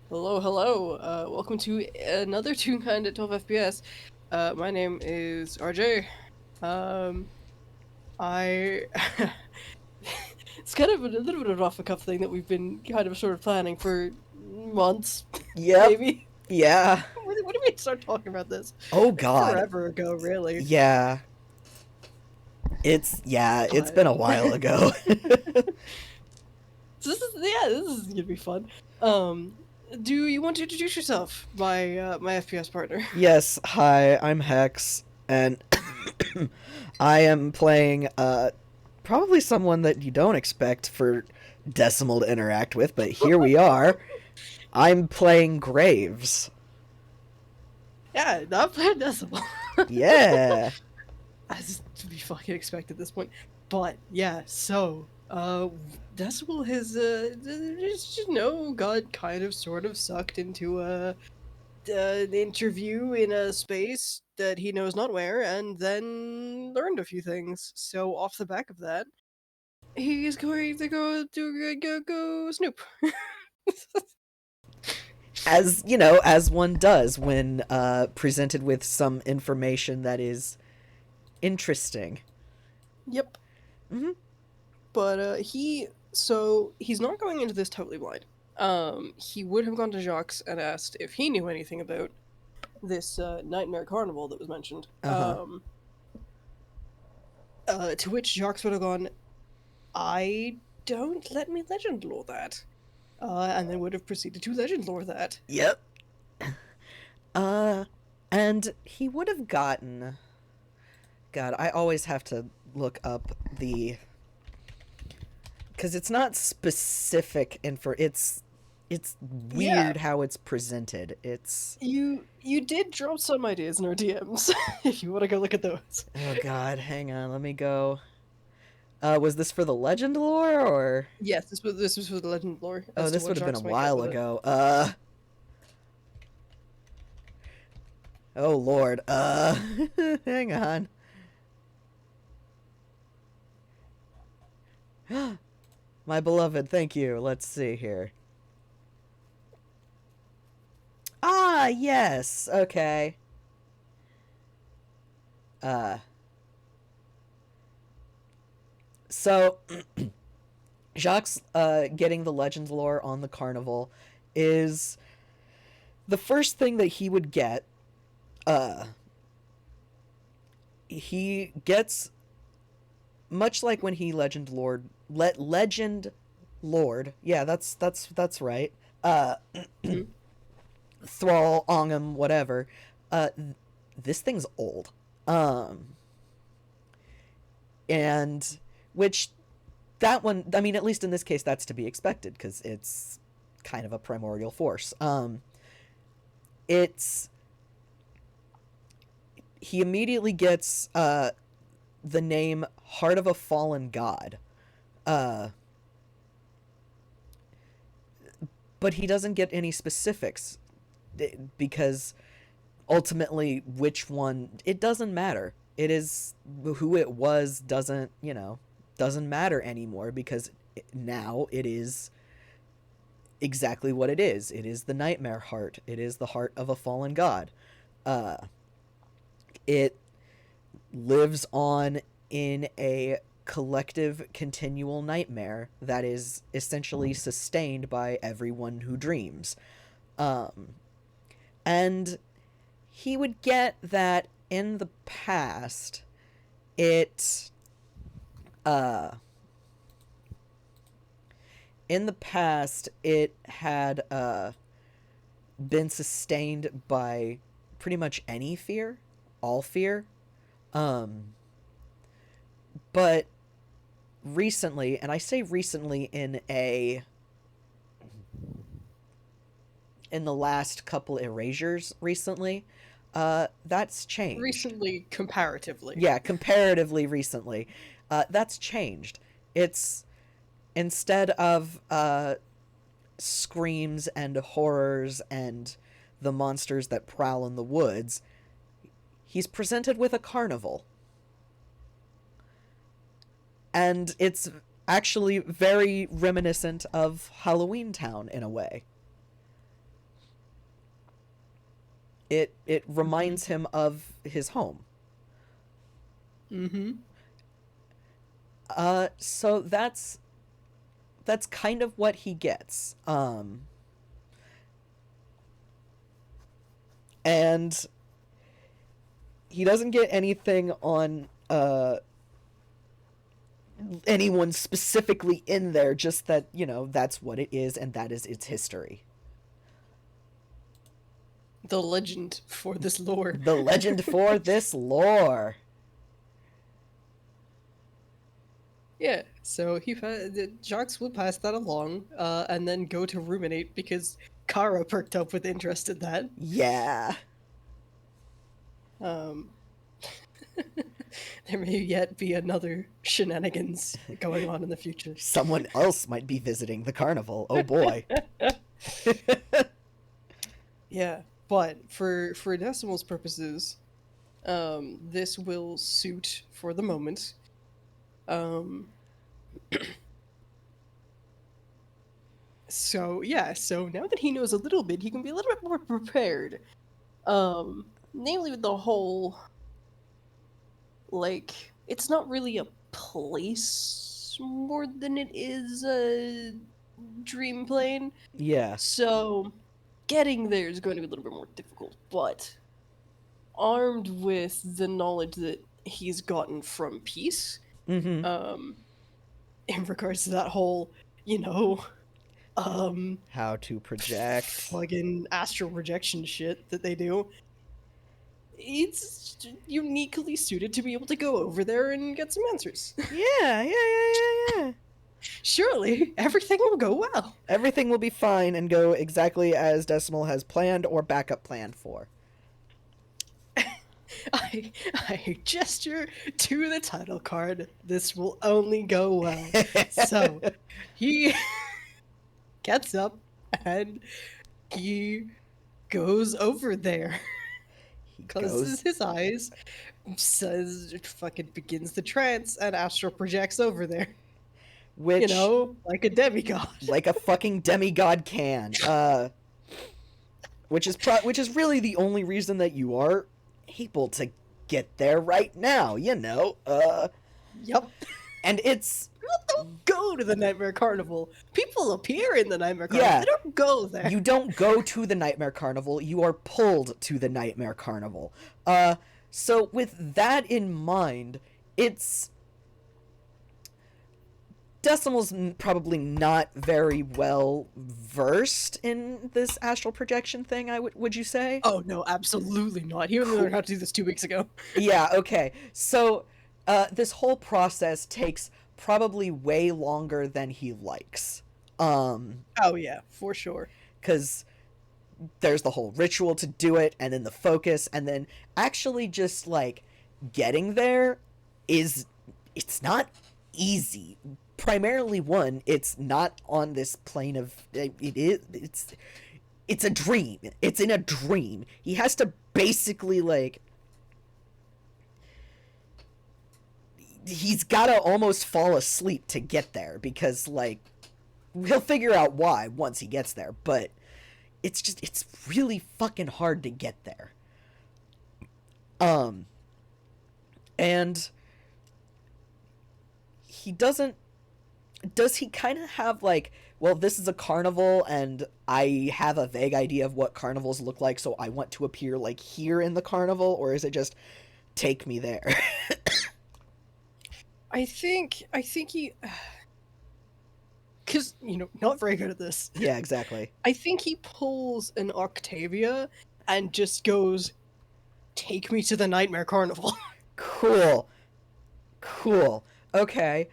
Hello, hello. Welcome to another Toonkind at 12 FPS. My name is RJ. Um, I it's kind of a little bit of an off the cuff thing that we've been kind of sort of planning for months, Yep. maybe. Yeah. When did we start talking about this? Oh Like god. forever ago, really. Yeah. It's But been a while ago. so this is gonna be fun. Um, do you want to introduce yourself, my FPS partner? Yes, hi, I'm Hex and I am playing probably someone that you don't expect for Decimal to interact with, but here we are. I'm playing Graves. Yeah, not playing Decibel. Yeah. As to be fucking expected at this point. But yeah, so Decibel has just got kind of sort of sucked into an interview in a space that he knows not where, and then learned a few things. So off the back of that, he is going to go snoop. As, as one does when presented with some information that is interesting. Yep. Mhm. But he's not going into this totally blind. He would have gone to Jacques and asked if he knew anything about this nightmare carnival that was mentioned. Uh-huh. To which Jacques would have gone, "I don't let me legend lore that," and then would have proceeded to legend lore that. Yep. Uh, and he would have gotten. God, I always have to look up the. Because it's not specific info. It's Yeah, weird how it's presented. It's. you did drop some ideas in our DMs. If you want to go look at those. Oh God, hang on, let me go. Was this for the legend lore or? Yes, this was for the legend lore Oh, as to this what would have been a Jacques might get while with it. ago. Oh Lord. Hang on. My beloved, thank you. Let's see here. Ah, yes. Okay. Uh, so Jacques getting the Legends lore on the carnival is the first thing that he would get. Uh, he gets much like when he legend lord. Yeah, that's right. Uh, Mhm. Thrall, Ongum, whatever. Uh, this thing's old. Um, and which that one, I mean, at least in this case, that's to be expected because it's kind of a primordial force. It's he immediately gets the name Heart of a Fallen God, uh, but he doesn't get any specifics because ultimately, which one it doesn't matter. It is who it was doesn't matter anymore because now it is exactly what it is. It is the nightmare heart. It is the heart of a fallen god. Uh, it lives on in a collective continual nightmare that is essentially sustained by everyone who dreams. Um, and he would get that in the past, it, uh, it had, been sustained by pretty much any fear, all fear. Um, but recently, and I say recently in the last couple erasures recently, that's changed. Recently, comparatively. Yeah, comparatively recently, that's changed. It's instead of screams and horrors and the monsters that prowl in the woods, he's presented with a carnival. And it's actually very reminiscent of Halloween Town in a way. It Mhm. reminds him of his home. Mhm. So that's kind of what he gets. And he doesn't get anything on anyone specifically in there, just that, that's what it is and that is its history. The legend for this lore. The legend for this lore. Yeah, so Jacques will pass that along, and then go to ruminate because Kara perked up with interest in that. Yeah. Um, there may yet be another shenanigans going on in the future. Someone else might be visiting the carnival. Oh boy. Yeah, but for Decimal's purposes, this will suit for the moment. Um, so yeah, so now that he knows a little bit, he can be a little bit more prepared. Namely with the whole, like, it's not really a place more than it is a dream plane. Yeah. So getting there is going to be a little bit more difficult, but armed with the knowledge that he's gotten from Peace, Mm-hmm. um, in regards to that whole, you know, um, How to project. fucking astral projection shit that they do, it's uniquely suited to be able to go over there and get some answers. Yeah. Surely everything will go well. Everything will be fine and go exactly as Decimal has planned or backup planned for. I gesture to the title card. This will only go well. So he gets up and he goes over there, He closes goes, his eyes, says, fucking begins the trance, and astral projects over there. You which, know, like a demigod. like a fucking demigod can. Which is really the only reason that you are able to get there right now, Yep. And it's, People don't go to the Nightmare Carnival. People appear in the Nightmare Carnival. yeah, They don't go there. you don't go to the Nightmare Carnival, you are pulled to the Nightmare Carnival. So with that in mind, it's Decimal's probably not very well versed in this astral projection thing. Would you say? Oh no, absolutely not. He only Cool. learned how to do this 2 weeks ago. Yeah. Okay. So, this whole process takes probably way longer than he likes. Oh yeah, for sure. Because there's the whole ritual to do it, and then the focus, and then actually just like getting there is it's not easy. Primarily, one, it's not on this plane of it's a dream. It's in a dream. He has to basically like he's gotta almost fall asleep to get there because like he'll figure out why once he gets there, but it's really fucking hard to get there. Um and he doesn't does he kind of have like, well, this is a carnival and I have a vague idea of what carnivals look like, so I want to appear like here in the carnival, or is it just take me there? I think he, because not very good at this. Yeah, exactly. I think he pulls an Octavia and just goes, "Take me to the Nightmare Carnival." Cool. Cool. Okay.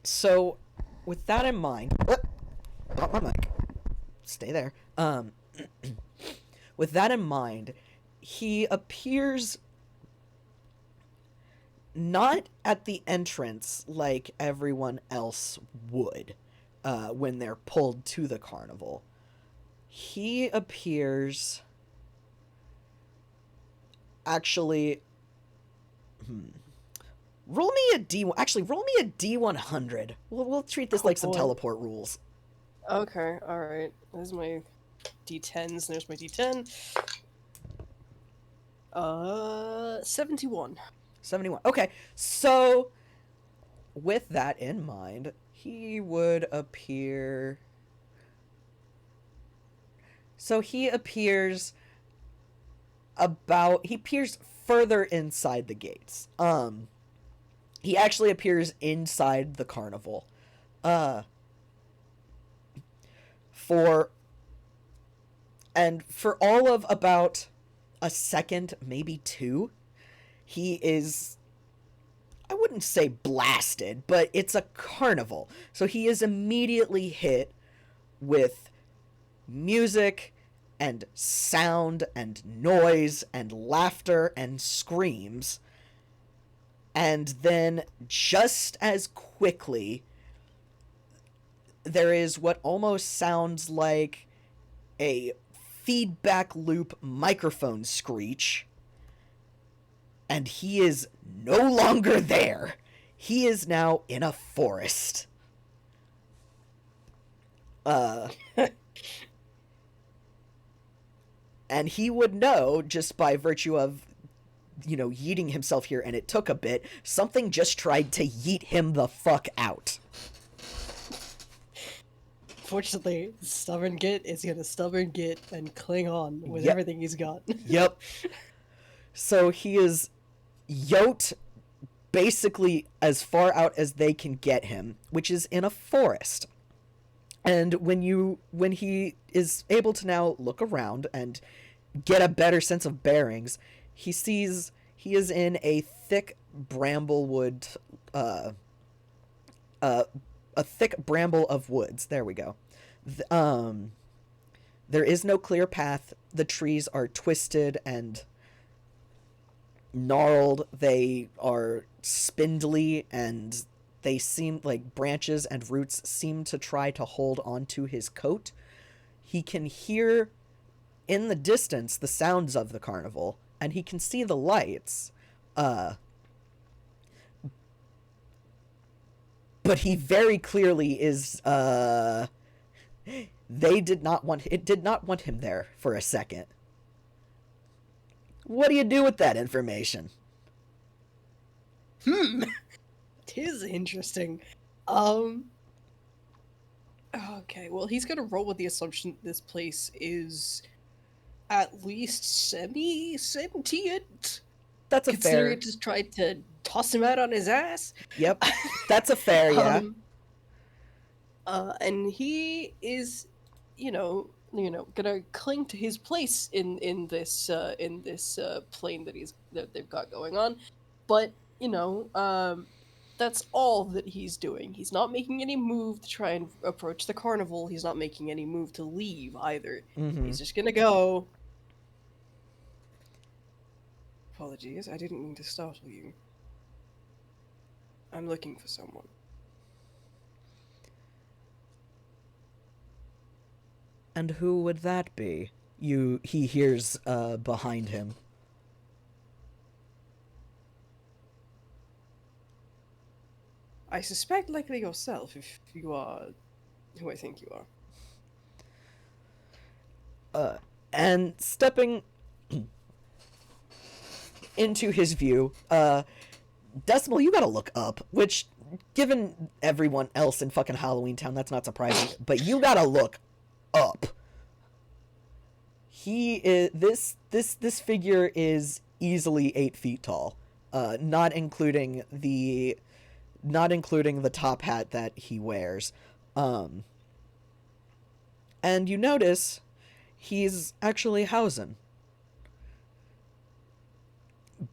So with that in mind, drop my mic. Stay there. With that in mind, he appears not at the entrance like everyone else would when they're pulled to the carnival. He appears actually. Roll me a D1. Actually, roll me a D100. We'll treat this Oh like some boy. teleport rules. Okay, all right. This is my D10s. There's my D10. 71. 71. Okay, so with that in mind, he would appear. So he appears he appears further inside the gates. He actually appears inside the carnival. Uh, for all of about a second, maybe two, he is, I wouldn't say blasted, but it's a carnival. So he is immediately hit with music and sound and noise and laughter and screams. And then just as quickly, there is what almost sounds like a feedback loop microphone screech. And he is no longer there. He is now in a forest. And he would know, just by virtue of, yeeting himself here, and it took a bit, something just tried to yeet him the fuck out. Fortunately, stubborn Git is gonna stubborn Git and cling on with Yep. everything he's got. Yep. So he is yoked basically as far out as they can get him, which is in a forest. And when he is able to now look around and get a better sense of bearings, he sees he is in a thick bramblewood, a thick bramble of woods. There we go. There is no clear path. The trees are twisted and gnarled. They are spindly, and they seem like branches and roots seem to try to hold onto his coat. He can hear in the distance the sounds of the carnival, and he can see the lights. But he very clearly is, it did not want him there for a second. What do you do with that information? Tis interesting. Okay, well, he's gonna roll with the assumption this place is at least semi-sentient. That's a Considering fair. it just tried to toss him out on his ass. Yep, that's a fair. Yeah. And he is, gonna cling to his place in this plane that they've got going on, but that's all that he's doing. He's not making any move to try and approach the carnival. He's not making any move to leave either. Mm-hmm. He's just gonna go. Apologies, I didn't mean to startle you. I'm looking for someone. And who would that be? He hears behind him. I suspect likely yourself, if you are who I think you are. And stepping into his view, Decimal, you gotta look up, which, given everyone else in fucking Halloween Town, that's not surprising, but you gotta look up. He is, this figure is easily 8 feet tall, not including the top hat that he wears. And you notice he's actually Hausen.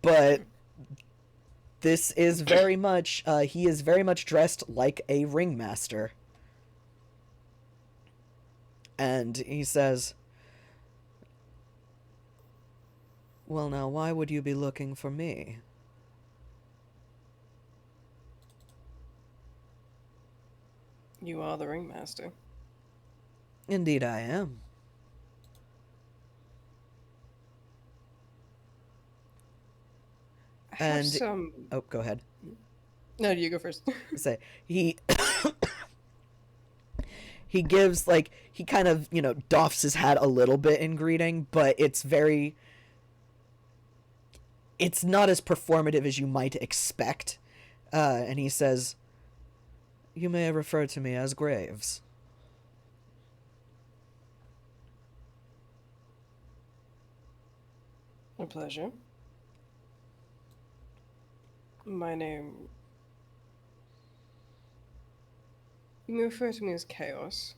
But this is very much, he is very much dressed like a ringmaster. And he says, "Well, now, why would you be looking for me?" You are the ringmaster. Indeed I am. And oh, go ahead. No, you go first. Say he He gives, like, he kind of, doffs his hat a little bit in greeting, but it's not as performative as you might expect. And he says, "You may refer to me as Graves." A pleasure. My name. You may refer to me as Chaos.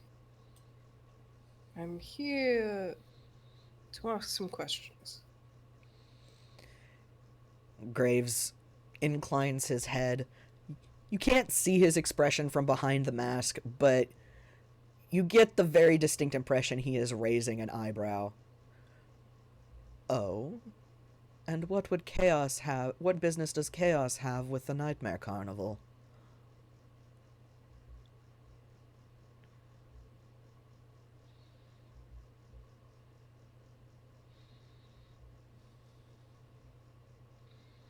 I'm here to ask some questions. Graves inclines his head. You can't see his expression from behind the mask, but you get the very distinct impression he is raising an eyebrow. "Oh? And what would Chaos have? What business does Chaos have with the Nightmare Carnival?"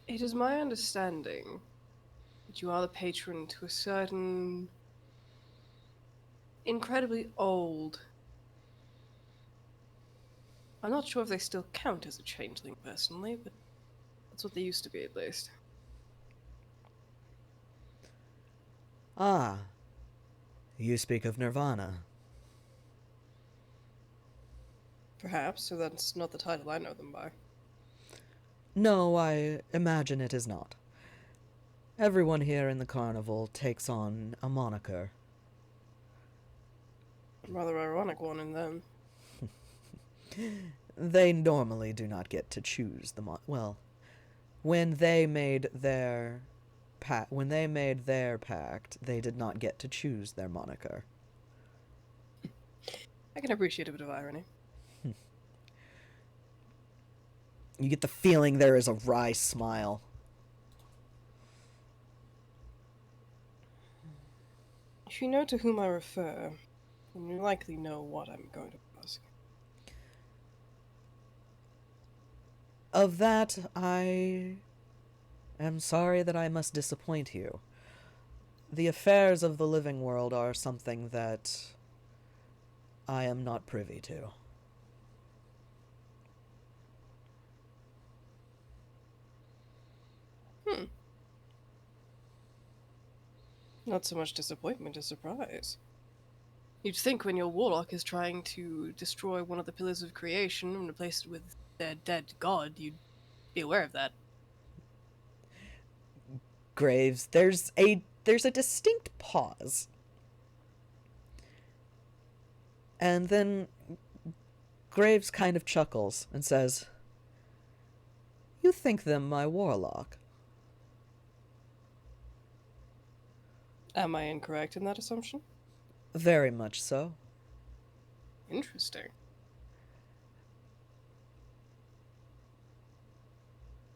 It is my understanding that you are the patron to a certain incredibly old. I'm not sure if they still count as a changeling personally, but that's what they used to be at least. "Ah, you speak of Nirvana." Perhaps, so that's not the title I know them by. "No, I imagine it is not. Everyone here in the carnival takes on a moniker." Rather ironic one in them. "They normally do not get to choose the well, when they made their pact, they did not get to choose their moniker." I can appreciate a bit of irony. You get the feeling there is a wry smile. If you know to whom I refer, then you likely know what I'm going to ask. "Of that, I am sorry that I must disappoint you. The affairs of the living world are something that I am not privy to." Not so much disappointment as surprise. You'd think when your warlock is trying to destroy one of the pillars of creation and replace it with their dead god, you'd be aware of that. Graves, there's a distinct pause. And then Graves kind of chuckles and says, "You think them my warlock?" Am I incorrect in that assumption? "Very much so." Interesting.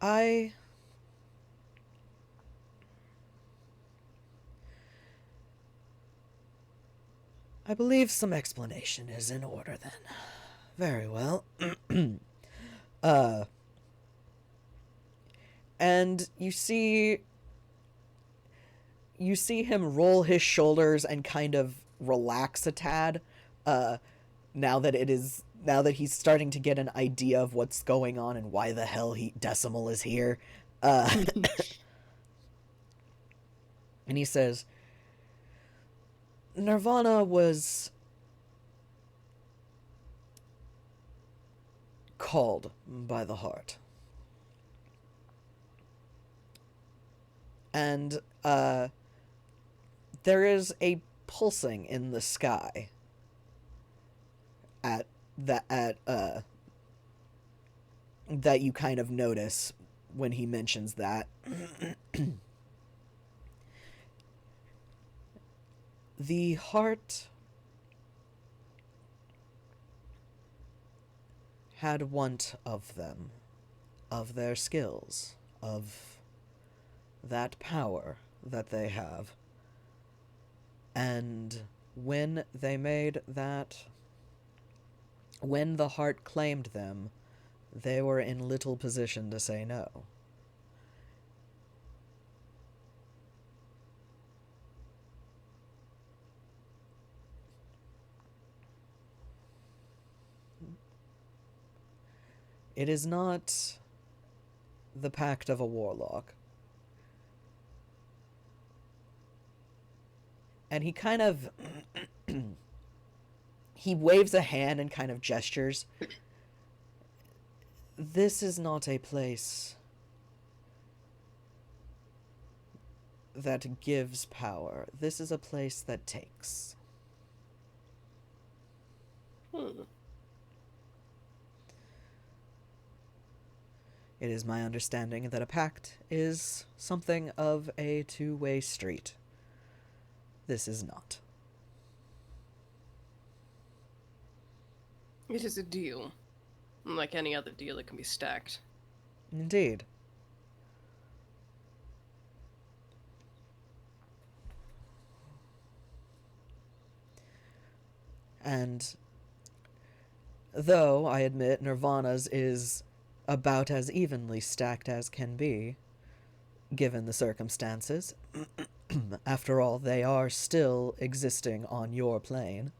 I believe some explanation is in order then. Very well. uh and you see him roll his shoulders and kind of relax a tad, uh now that he's starting to get an idea of what's going on and why the hell Decimal is here. And he says, "Nirvana was called by the heart. And there is a pulsing in the sky at that you kind of notice when he mentions that." "The heart had want of them, of their skills, of that power that they have. And when the heart claimed them, they were in little position to say no. It is not the pact of a warlock. And he kind of... he waves a hand and kind of gestures. This is not a place that gives power. This is a place that takes. It is my understanding that a pact is something of a two-way street. This is not. It is a deal. Like any other deal, it can be stacked. Indeed. And though I admit Nirvana's is about as evenly stacked as can be, given the circumstances, after all, they are still existing on your plane.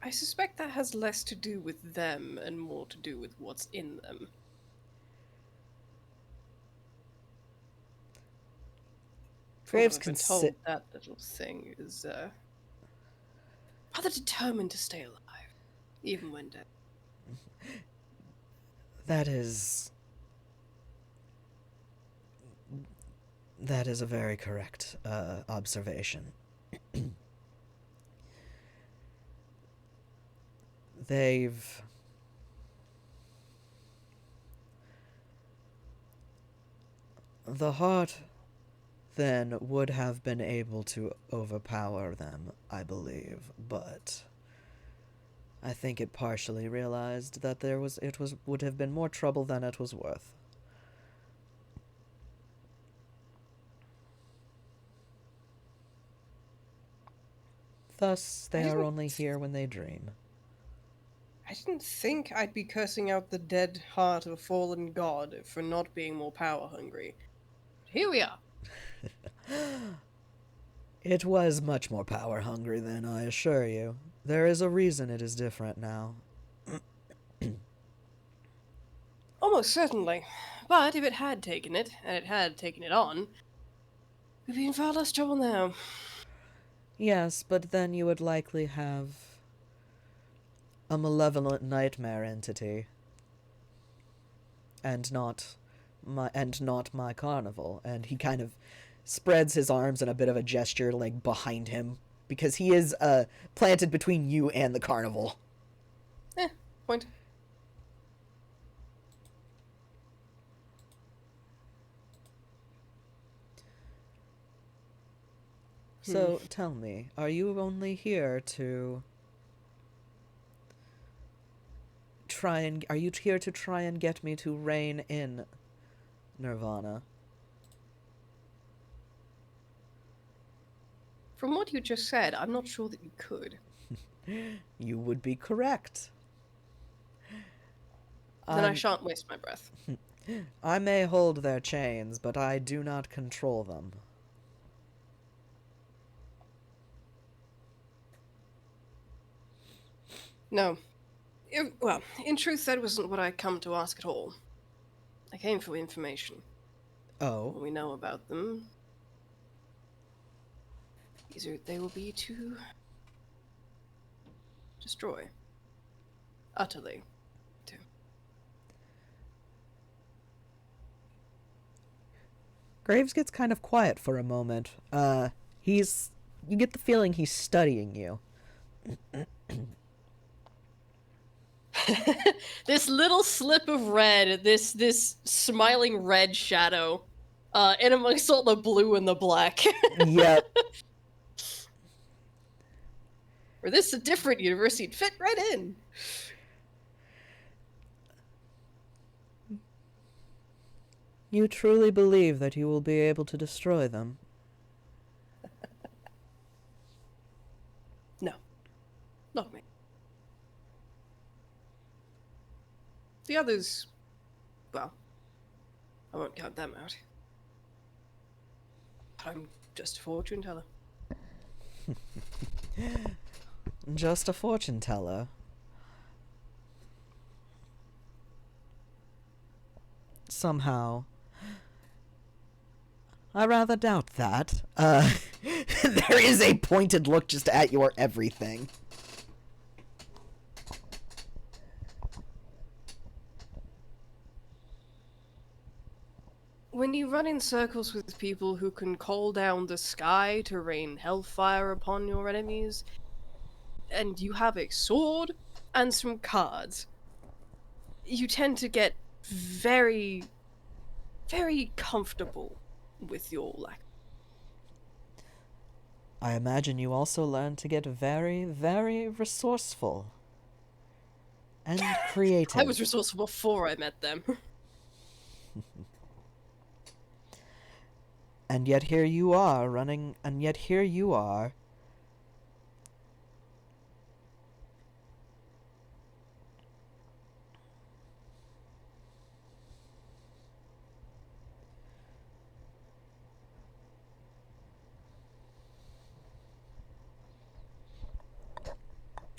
I suspect that has less to do with them and more to do with what's in them. Graves I've been told that little thing is rather determined to stay alive, even when dead. That is a very correct observation. They've... The heart, then, would have been able to overpower them, I believe, but I think it partially realized that would have been more trouble than it was worth. Thus, they are only here when they dream. I didn't think I'd be cursing out the dead heart of a fallen god for not being more power-hungry. Here we are. It was much more power-hungry then, I assure you. There is a reason it is different now. Almost certainly. But if it had taken it, and it had taken it on, we'd be in far less trouble now. Yes, but then you would likely have a malevolent nightmare entity. And not my carnival. And he kind of spreads his arms in a bit of a gesture, like, behind him. Because he is, planted between you and the carnival. Point. So, tell me, are you only here to are you here to try and get me to rein in Nirvana? From what you just said, I'm not sure that you could. You would be correct. Then I shan't waste my breath. I may hold their chains, but I do not control them. No. Well, in truth, that wasn't what I come to ask at all. I came for information. Oh? What we know about them. They will be to destroy. Utterly. Graves gets kind of quiet for a moment. You get the feeling he's studying you. This little slip of red, this smiling red shadow, in amongst all the blue and the black. Yep. Were this a different university, it'd fit right in. You truly believe that you will be able to destroy them? No. Not me. The others, well, I won't count them out. I'm just a fortune teller. Just a fortune teller. Somehow. I rather doubt that. There is a pointed look just at your everything. When you run in circles with people who can call down the sky to rain hellfire upon your enemies, and you have a sword and some cards, you tend to get very, very comfortable with your lack. I imagine you also learn to get very, very resourceful. And creative. I was resourceful before I met them. And yet here you are, running, and yet here you are.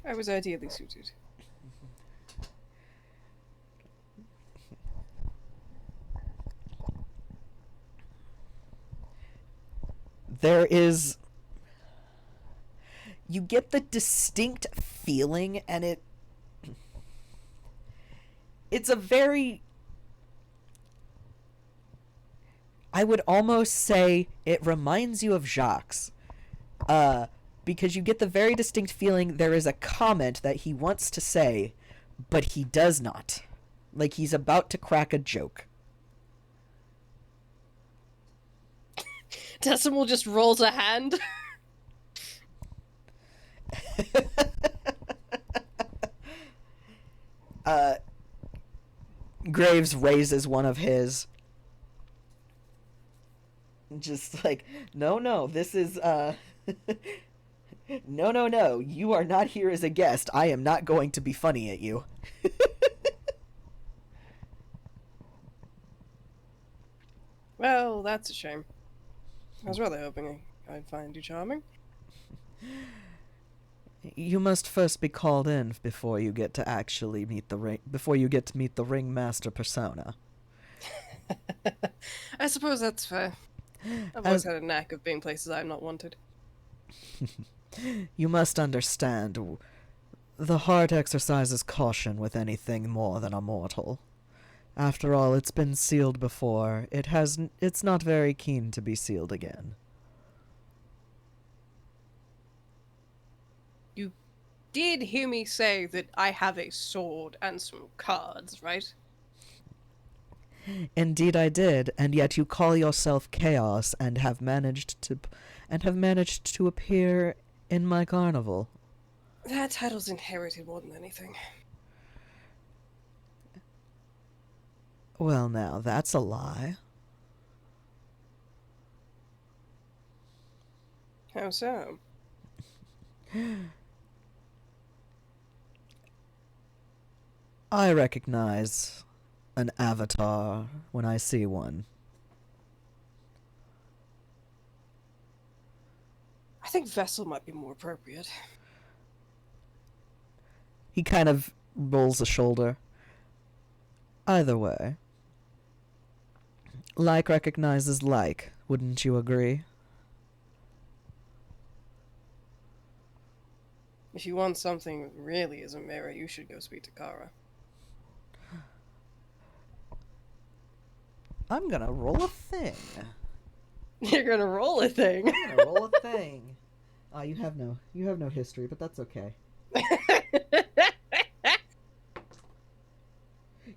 I was ideally suited. There is... You get the distinct feeling, and it's a very... I would almost say it reminds you of Jacques. Because you get the very distinct feeling there is a comment that he wants to say, but he does not. Like he's about to crack a joke. Decimal just rolls a hand. Graves raises one of his. Just like, no, this is, No, you are not here as a guest. I am not going to be funny at you. Well, that's a shame. I was rather hoping I'd find you charming. You must first be called in before you get to actually meet the Ringmaster persona. I suppose that's fair. I've always had a knack of being places I'm not wanted. You must understand, the heart exercises caution with anything more than a mortal. After all, it's been sealed before. It's not very keen to be sealed again. You did hear me say that I have a sword and some cards, right? Indeed I did, and yet you call yourself Chaos and have managed to appear in my carnival. That title's inherited more than anything. Well now, that's a lie. How so? I recognize an avatar when I see one. I think Vessel might be more appropriate. He kind of rolls a shoulder. Either way. Like recognizes like, wouldn't you agree? If you want something that really is a mirror, you should go speak to Kara. I'm gonna roll a thing. You're gonna roll a thing. I'm gonna roll a thing. You have no history, but that's okay.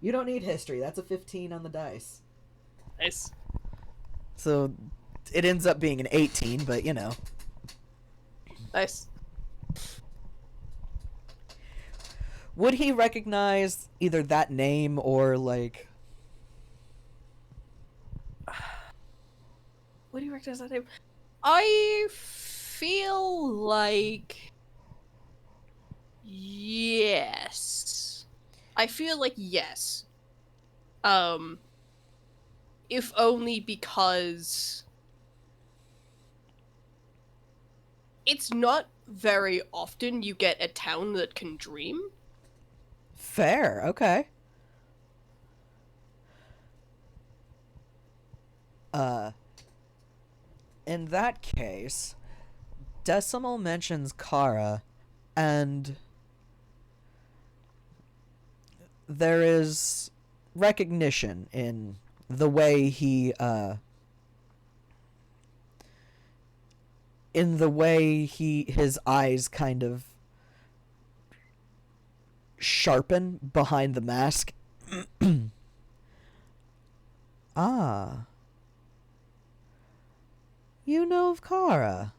You don't need history. That's a 15 on the dice. Nice. So it ends up being an 18, but you know. Nice. Would he recognize either that name or like... What do you recognize that name? I feel like... Yes. I feel like yes. If only because... It's not very often you get a town that can dream. Fair, okay. In that case, Decimal mentions Kara, and there is recognition in the way his eyes kind of sharpen behind the mask. Ah. You know of Kara.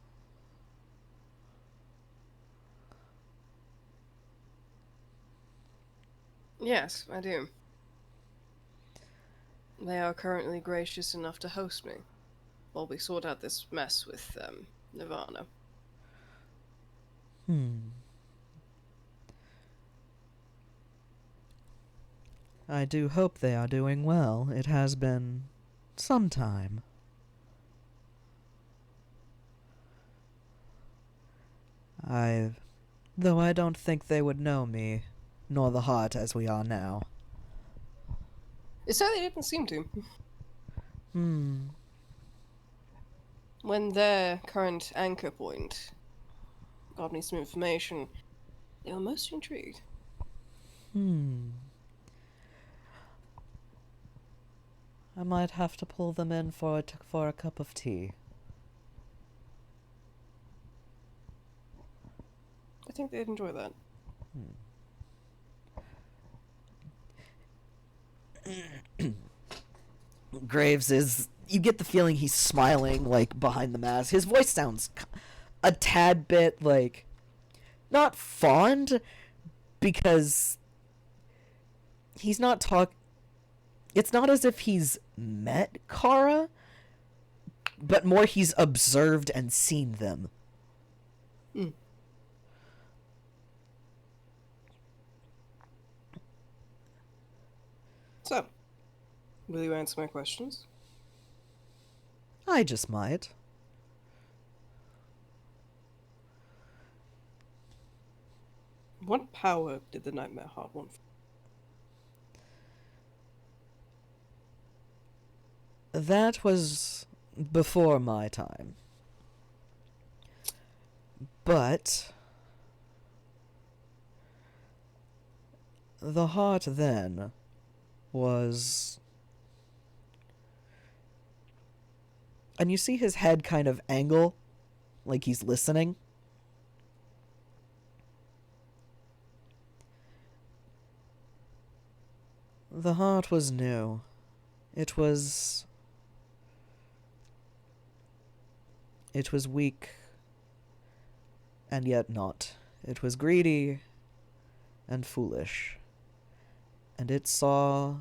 Yes, I do. They are currently gracious enough to host me while we sort out this mess with, Nirvana. I do hope they are doing well. It has been some time. Though I don't think they would know me, nor the heart as we are now. It certainly didn't seem to. When their current anchor point got me some information, they were most intrigued. I might have to pull them in for a cup of tea. I think they'd enjoy that. Graves is... You get the feeling he's smiling, like, behind the mask. His voice sounds a tad bit, like... Not fond, because... He's not It's not as if he's met Kara, but more he's observed and seen them. So, will you answer my questions? I just might. What power did the Nightmare Heart want? That was before my time. But the heart then was... And you see his head kind of angle, like he's listening. The heart was new. It was weak, and yet not. It was greedy and foolish. And it saw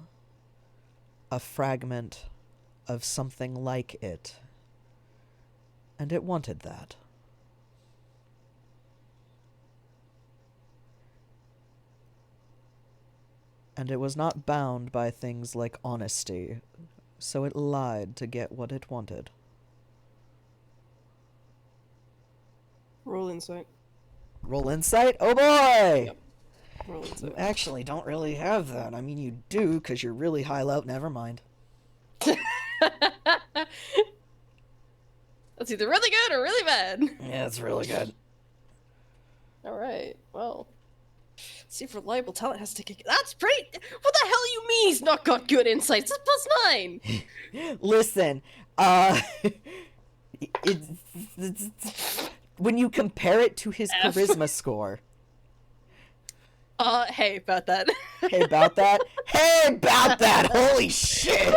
a fragment of something like it. And it wanted that. And it was not bound by things like honesty, so it lied to get what it wanted. Roll insight. Roll insight? Oh boy! Yep. Roll insight. You actually don't really have that. I mean, you do, because you're really high low. Never mind. That's either really good or really bad. Yeah, it's really good. Alright, well. See if reliable talent has to kick. That's pretty. What the hell you mean he's not got good insights? That's +9! Listen, it's when you compare it to his F. charisma score. Hey, about that. Hey, about that? Hey, about that! Holy shit!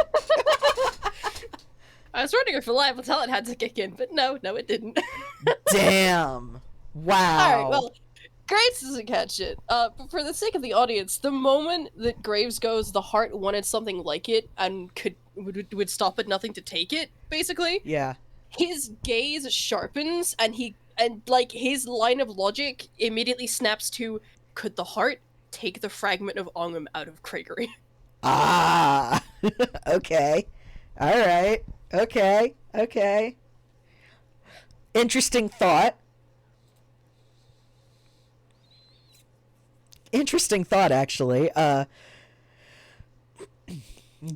I was wondering if reliable talent had to kick in, but no, it didn't. Damn. Wow. Alright, well, Graves doesn't catch it. But for the sake of the audience, the moment that Graves goes, the heart wanted something like it and would stop at nothing to take it, basically. Yeah. His gaze sharpens and his line of logic immediately snaps to, could the heart take the fragment of Ongum out of Craigery? Ah. Okay. Alright. Okay. Interesting thought. interesting thought, actually.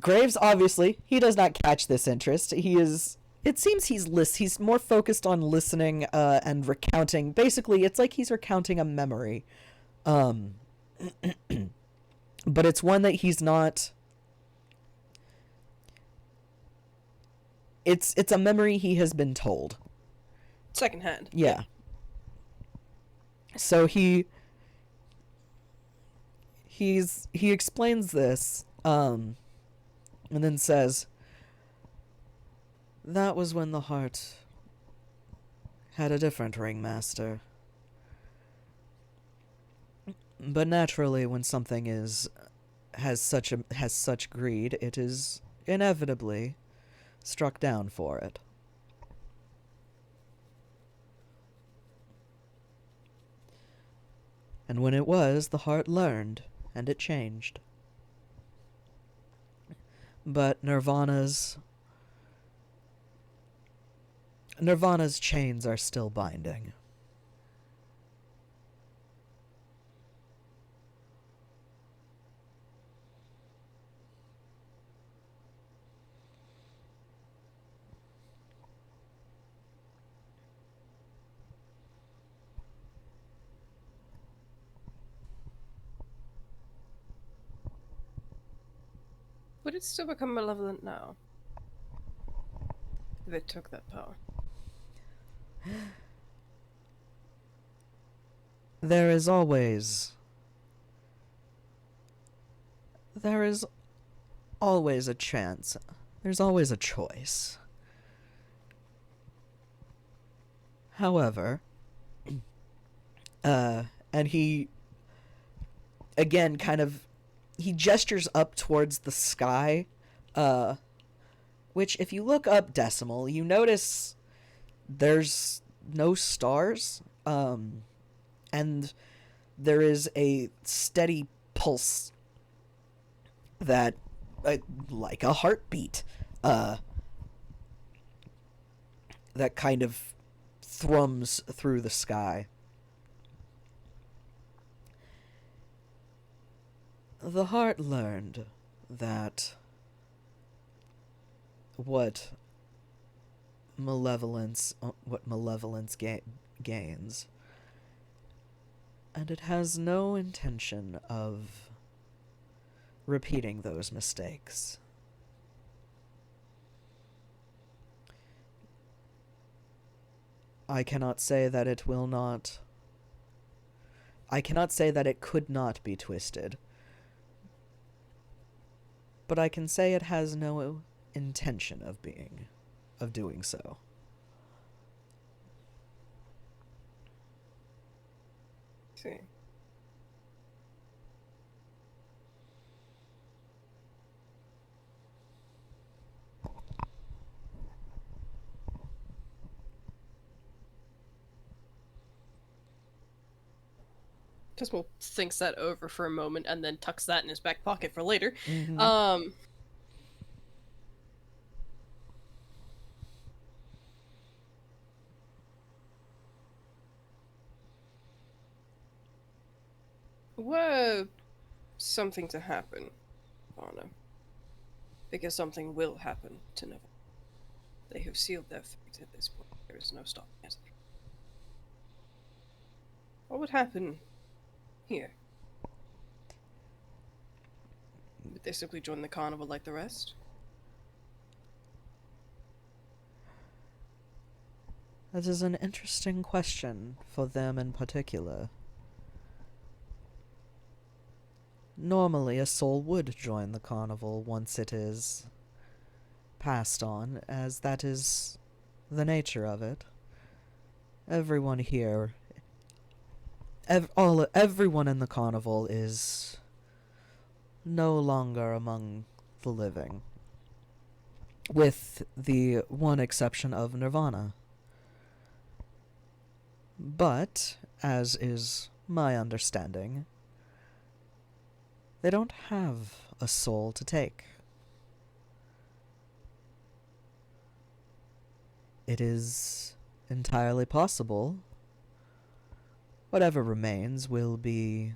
Graves, obviously, he does not catch this interest. He is. It seems he's more focused on listening and recounting. Basically, it's like he's recounting a memory. Um, but it's one that he's not. It's a memory he has been told. Secondhand. Yeah. So he explains this, and then says, "That was when the heart had a different ringmaster. But naturally, when something has such greed, it is inevitably struck down for it. And when it was, the heart learned, and it changed. But Nirvana's chains are still binding." Would it still become malevolent now? If it took that power? There is always a chance. There's always a choice. However, and he again he gestures up towards the sky, which if you look up Decimal, you notice there's no stars, and there is a steady pulse that, like a heartbeat, that kind of thrums through the sky. The heart learned that what malevolence gains, and it has no intention of repeating those mistakes. I cannot say that it will not. I cannot say that it could not be twisted, but I can say it has no intention of doing so. See. Tismal thinks that over for a moment and then tucks that in his back pocket for later. Mm-hmm. Were something to happen, Anna, because something will happen to Neville. They have sealed their fate at this point. There is no stopping it. What would happen here? Would they simply join the carnival like the rest? That is an interesting question for them in particular. Normally, a soul would join the carnival once it is passed on, as that is the nature of it. Everyone here, everyone in the carnival is no longer among the living, with the one exception of Nirvana. But, as is my understanding, they don't have a soul to take. It is entirely possible whatever remains will be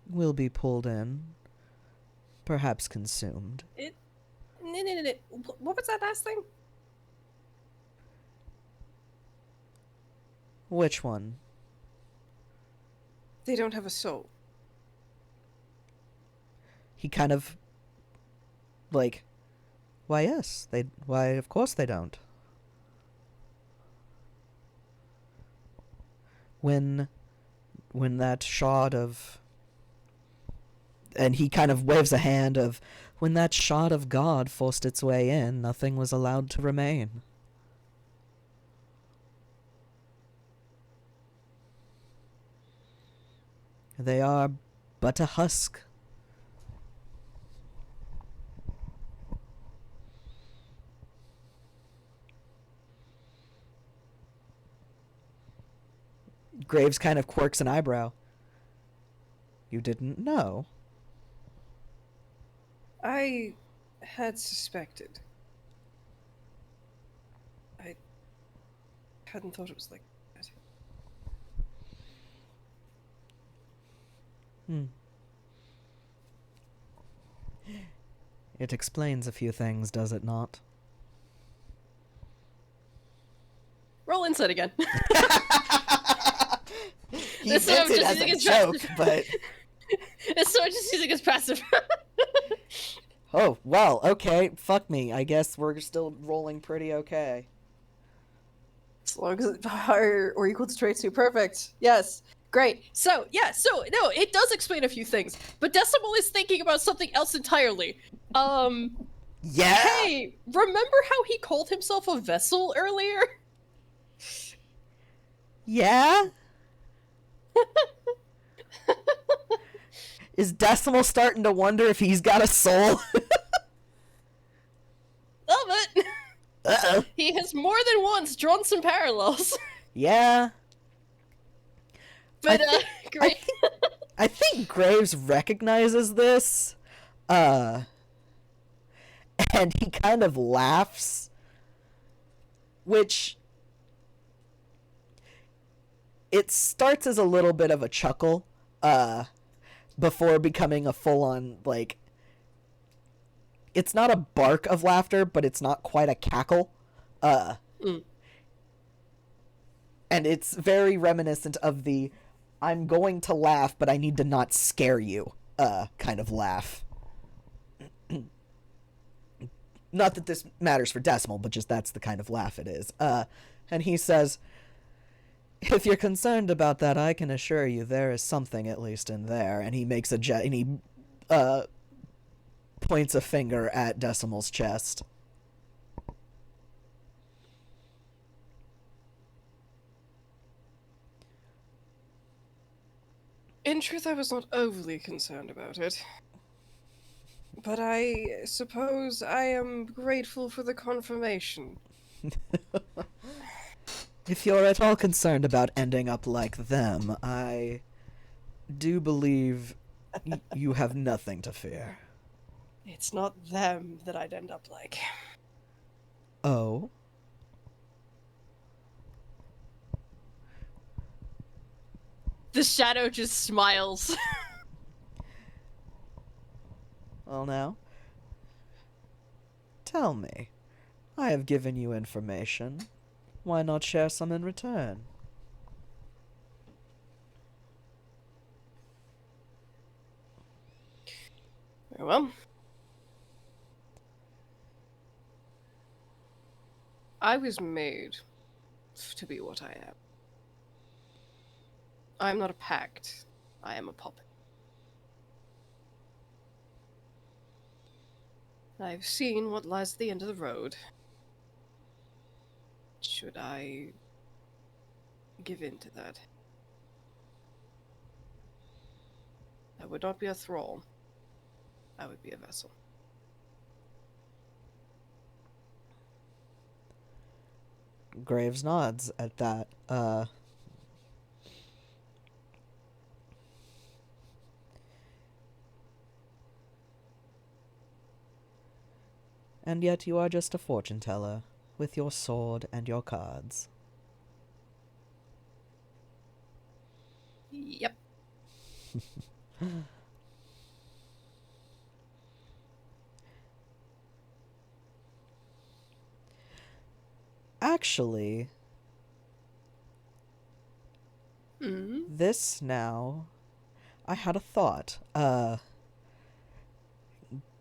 will be pulled in, perhaps consumed. What was that last thing? Which one? They don't have a soul. He kind of, like, why yes, why of course they don't. When that shard of, and he kind of waves a hand of, when that shard of God forced its way in, nothing was allowed to remain. They are but a husk. Graves kind of quirks an eyebrow. You didn't know? I had suspected. I hadn't thought it was like that. It explains a few things, does it not? Roll insight again. He meant it as a joke, but... So I'm just using his passive. Oh, well, okay, fuck me. I guess we're still rolling pretty okay. As long as it's higher or equal to traits 2. Perfect. Yes. Great. So, yeah, no, it does explain a few things. But Decimal is thinking about something else entirely. Yeah? Hey, remember how he called himself a vessel earlier? Yeah? Is Decimal starting to wonder if he's got a soul? Love it. Uh-oh. He has more than once drawn some parallels. Yeah. But, great. I think Graves recognizes this, and he kind of laughs, which it starts as a little bit of a chuckle, before becoming a full-on, like, it's not a bark of laughter, but it's not quite a cackle, and it's very reminiscent of the I'm going to laugh, but I need to not scare you, kind of laugh. Not that this matters for Decimal, but just that's the kind of laugh it is. And he says, if you're concerned about that, I can assure you there is something at least in there. And he makes and he points a finger at Decimal's chest. In truth, I was not overly concerned about it. But I suppose I am grateful for the confirmation. If you're at all concerned about ending up like them, I do believe you have nothing to fear. It's not them that I'd end up like. Oh? The shadow just smiles. Well, now, tell me. I have given you information. Why not share some in return? Very well. I was made to be what I am. I am not a pact. I am a puppet. I've seen what lies at the end of the road. Should I give in to that? I would not be a thrall. I would be a vessel. Graves nods at that. And yet you are just a fortune teller, with your sword and your cards. Yep. actually, Hmm. this now, I had a thought.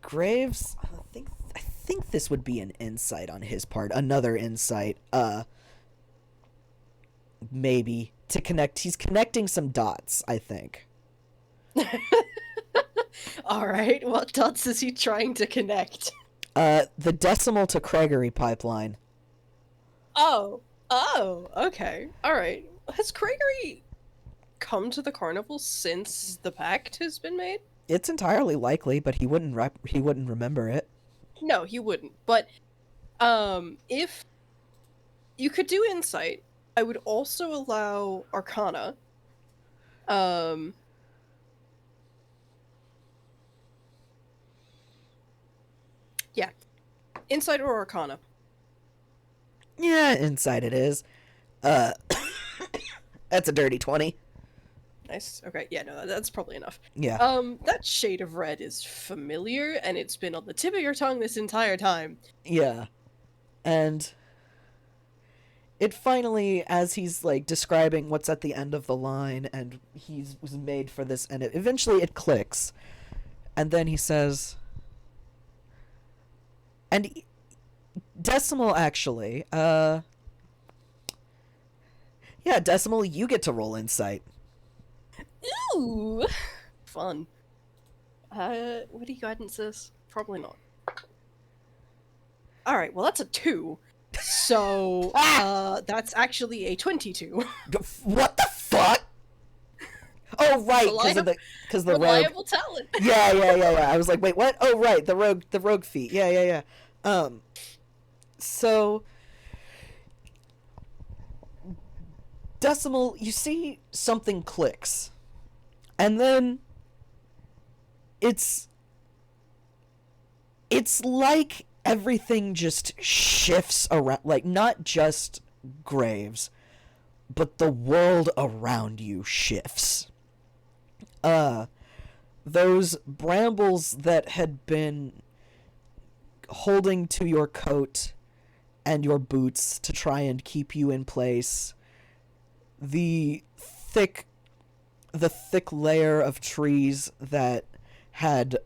Graves, I think this would be an insight on his part. Another insight. Maybe to connect. He's connecting some dots, I think. All right. What dots is he trying to connect? The decimal to Gregory pipeline. Oh. Oh. Okay. All right. Has Gregory come to the carnival since the pact has been made? It's entirely likely, but he wouldn't remember it. No, he wouldn't. But if you could do insight, I would also allow Arcana. Um, yeah, insight or Arcana. Yeah, inside it is. Uh, that's a dirty 20. Nice. Okay. Yeah. No, that's probably enough. Yeah. That shade of red is familiar, and it's been on the tip of your tongue this entire time. Yeah. And it finally, as he's like describing what's at the end of the line, and he's was made for this, and eventually it clicks, and then he says, and Decimal actually, yeah, Decimal, you get to roll insight. Ooh, fun. What do you guidance this? Probably not. All right. Well, that's a 2. So, that's actually a 22. What the fuck? Oh right, because the rogue. Reliable talent. Yeah. I was like, wait, what? Oh right, the rogue feat. Yeah. So Decimal, you see something clicks, and then it's like everything just shifts around, like not just Graves, but the world around you shifts. Those brambles that had been holding to your coat and your boots to try and keep you in place, the thick layer of trees that had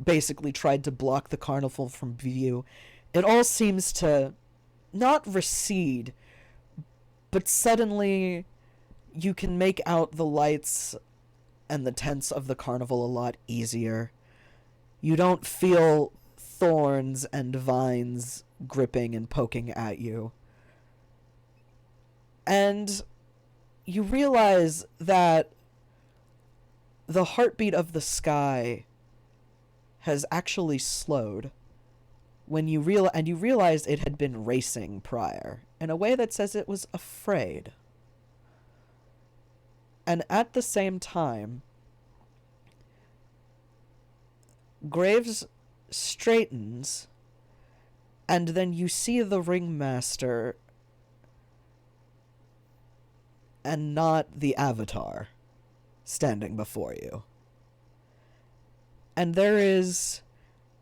basically tried to block the carnival from view, it all seems to not recede, but suddenly you can make out the lights and the tents of the carnival a lot easier. You don't feel thorns and vines gripping and poking at you. And you realize that the heartbeat of the sky has actually slowed when you realize it had been racing prior in a way that says it was afraid. And at the same time, Graves straightens, and then you see the Ringmaster and not the Avatar standing before you. And there is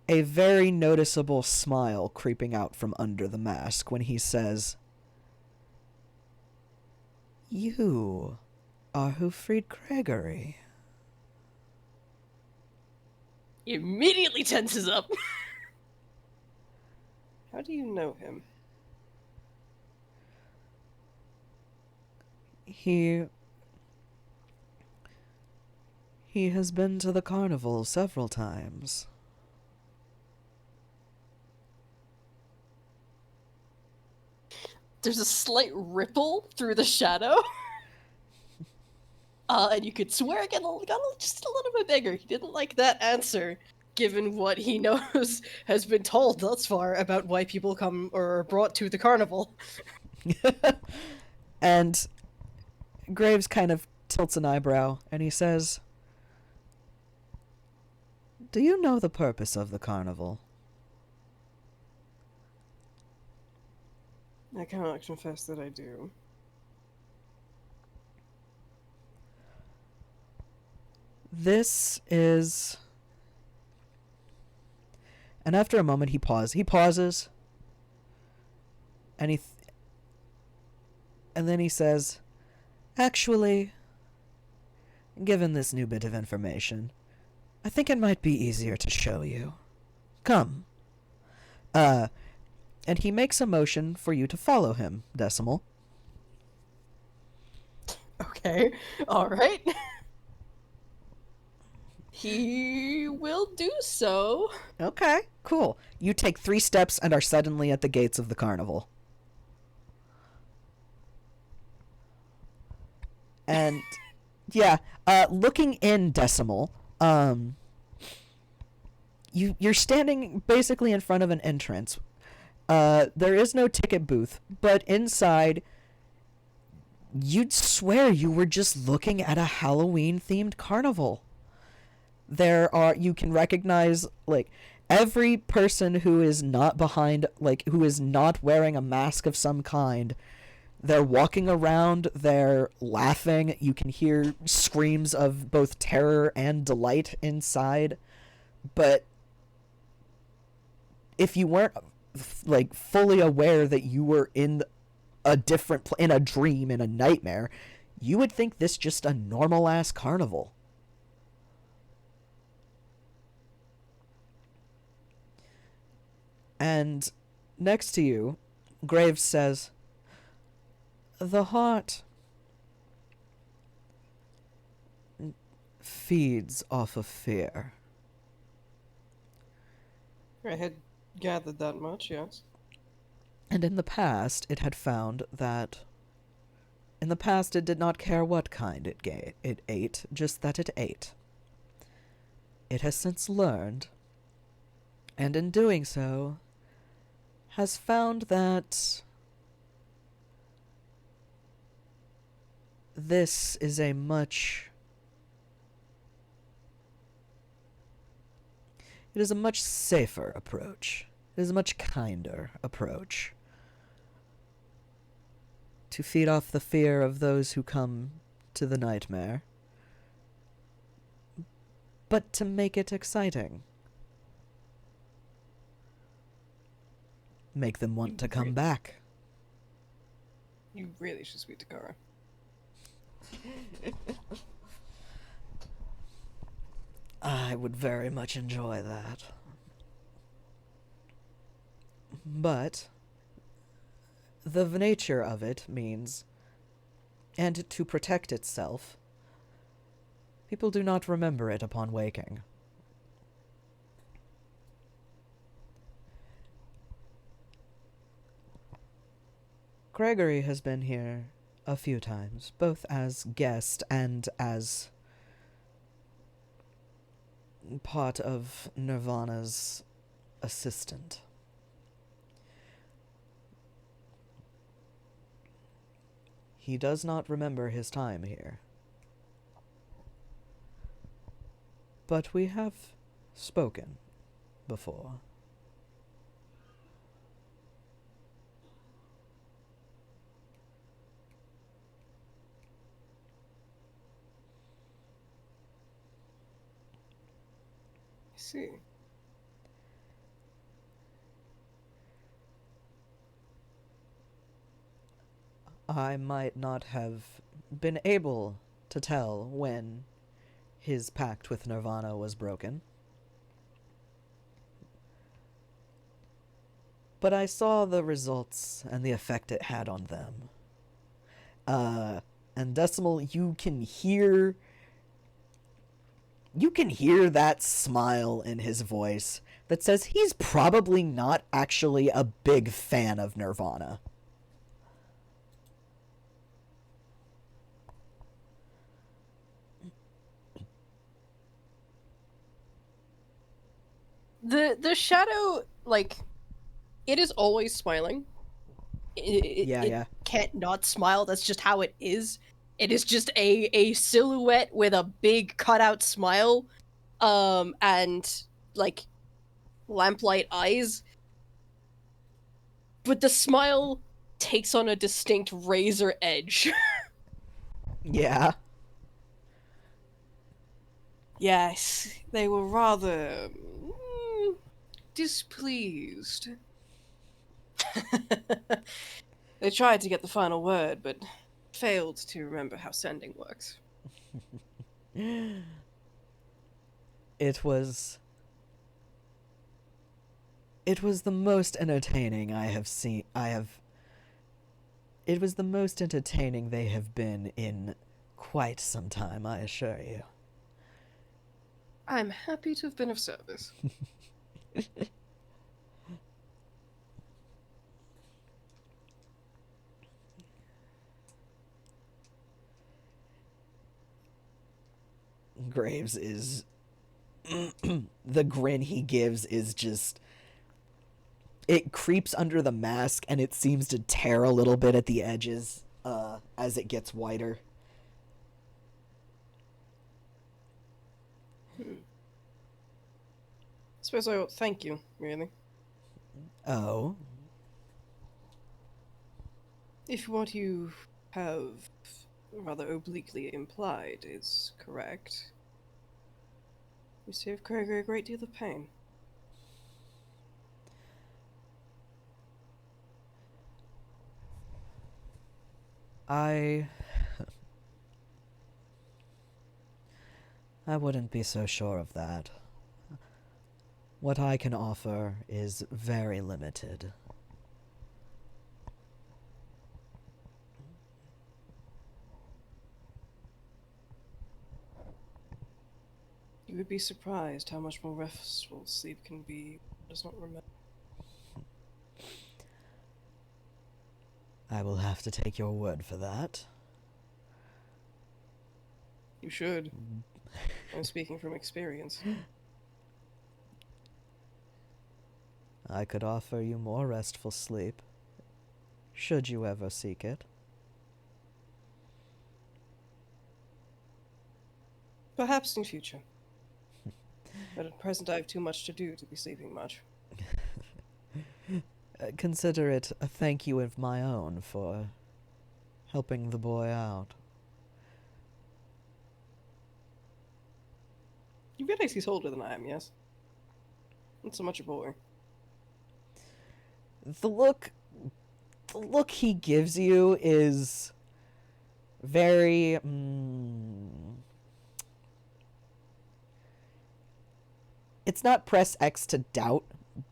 a very noticeable smile creeping out from under the mask when he says, "You are who freed Gregory." He immediately tenses up. How do you know him? He has been to the carnival several times. There's a slight ripple through the shadow. And you could swear it got just a little bit bigger. He didn't like that answer, given what he knows has been told thus far about why people come or are brought to the carnival. And Graves kind of tilts an eyebrow, and he says, "Do you know the purpose of the carnival?" I cannot confess that I do. This is... And after a moment he pauses, and And then he says, actually, given this new bit of information, I think it might be easier to show you. Come. And he makes a motion for you to follow him, Decimal. Okay, alright. He will do so. Okay, cool. You take 3 steps and are suddenly at the gates of the carnival. And yeah, looking in, Decimal, you're standing basically in front of an entrance. There is no ticket booth, but inside, you'd swear you were just looking at a Halloween-themed carnival. You can recognize, like, every person who is not behind, like, who is not wearing a mask of some kind. They're walking around, they're laughing, you can hear screams of both terror and delight inside. But if you weren't, like, fully aware that you were in a in a dream, in a nightmare, you would think this just a normal-ass carnival. And next to you, Graves says, the heart feeds off of fear. I had gathered that much, yes. And in the past, it had found that... In the past, it did not care what kind it ate, just that it ate. It has since learned, and in doing so, has found that this is a much... It is a much safer approach. It is a much kinder approach to feed off the fear of those who come to the nightmare, but to make it exciting. Make them want to come back. You really should speak to Kara. I would very much enjoy that. But the nature of it means, and to protect itself, people do not remember it upon waking. Gregory has been here a few times, both as guest and as part of Nirvana's assistant. He does not remember his time here. But we have spoken before. I see. I might not have been able to tell when his pact with Nirvana was broken. But I saw the results and the effect it had on them. And Decimal, you can hear that smile in his voice that says he's probably not actually a big fan of Nirvana. The shadow, like, it is always smiling. It can't not smile. That's just how it is. It is just a silhouette with a big cutout smile, and like lamplight eyes. But the smile takes on a distinct razor edge. Yeah. Yes, they were rather displeased. They tried to get the final word, but failed to remember how sending works. It was the most entertaining I have seen. It was the most entertaining they have been in quite some time, I assure you. I'm happy to have been of service. Graves is the grin he gives is just, it creeps under the mask and it seems to tear a little bit at the edges as it gets whiter. Suppose I ought to thank you, really. Oh? If what you have rather obliquely implied is correct, you saved Gregor a great deal of pain. I wouldn't be so sure of that. What I can offer is very limited. You would be surprised how much more restful sleep can be. Does not remember. I will have to take your word for that. You should. I'm speaking from experience. I could offer you more restful sleep, should you ever seek it. Perhaps in future. But at present I have too much to do to be sleeping much. Consider it a thank you of my own for helping the boy out. You realize he's older than I am, yes? Not so much a boy. The look he gives you is very it's not press X to doubt,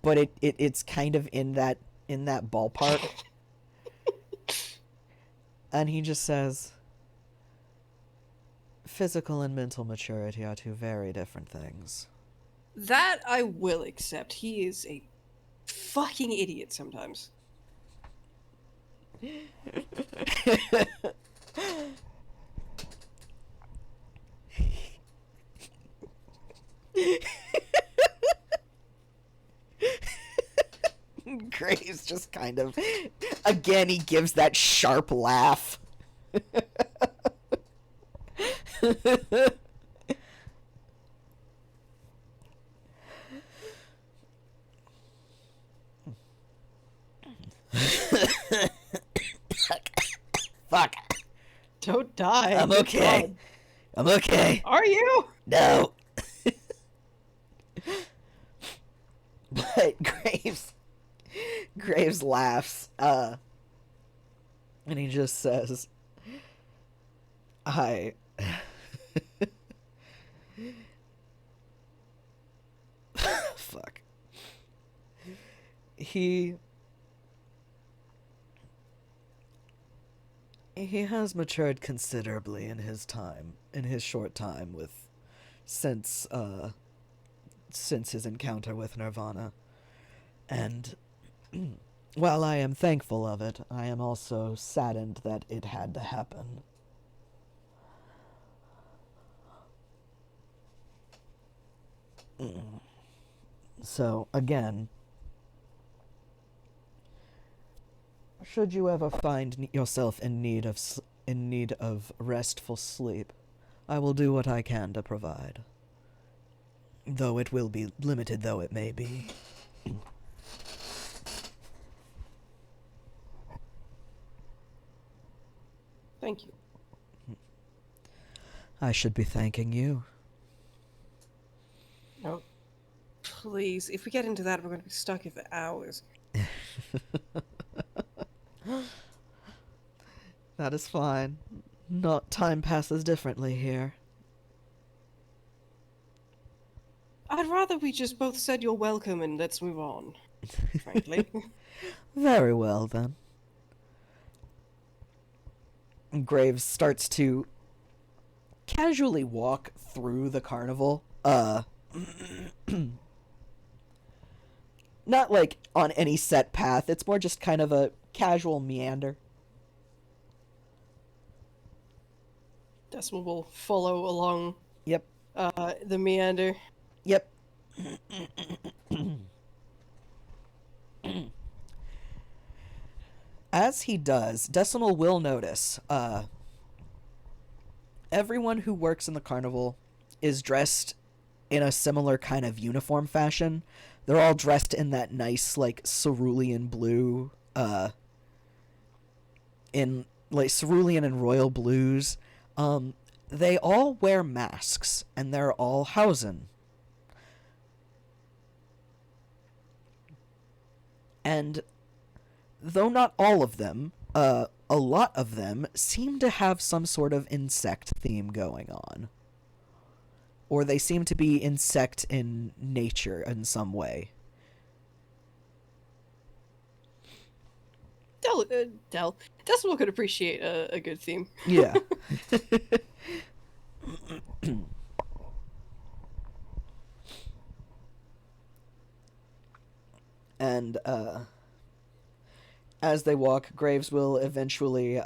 but it's kind of in that ballpark. And he just says, physical and mental maturity are two very different things. That I will accept. He is a fucking idiot sometimes. Graves just kind of, again, he gives that sharp laugh. Fuck. Don't die. I'm okay. I'm okay. Are you? No. But Graves laughs, and he just says, I fuck. He has matured considerably in his short time since his encounter with Nirvana. And while I am thankful of it, I am also saddened that it had to happen. So, again, should you ever find yourself in need of restful sleep, I will do what I can to provide. Though it will be limited though it may be. Thank you. I should be thanking you. No. Please, if we get into that, we're going to be stuck here for hours. That is fine. Not time passes differently here. I'd rather we just both said you're welcome and let's move on, frankly. Very well, then. Graves starts to casually walk through the carnival. Not like on any set path, it's more just kind of a casual meander. Decimal will follow along Yep. the meander. Yep. As he does, Decimal will notice everyone who works in the carnival is dressed in a similar kind of uniform fashion. They're all dressed in that nice, like, cerulean blue, in, like, cerulean and royal blues. They all wear masks, and they're all housen. And though not all of them, a lot of them seem to have some sort of insect theme going on. Or they seem to be insect in nature in some way. Decimal could appreciate a good theme. Yeah. And as they walk, Graves will eventually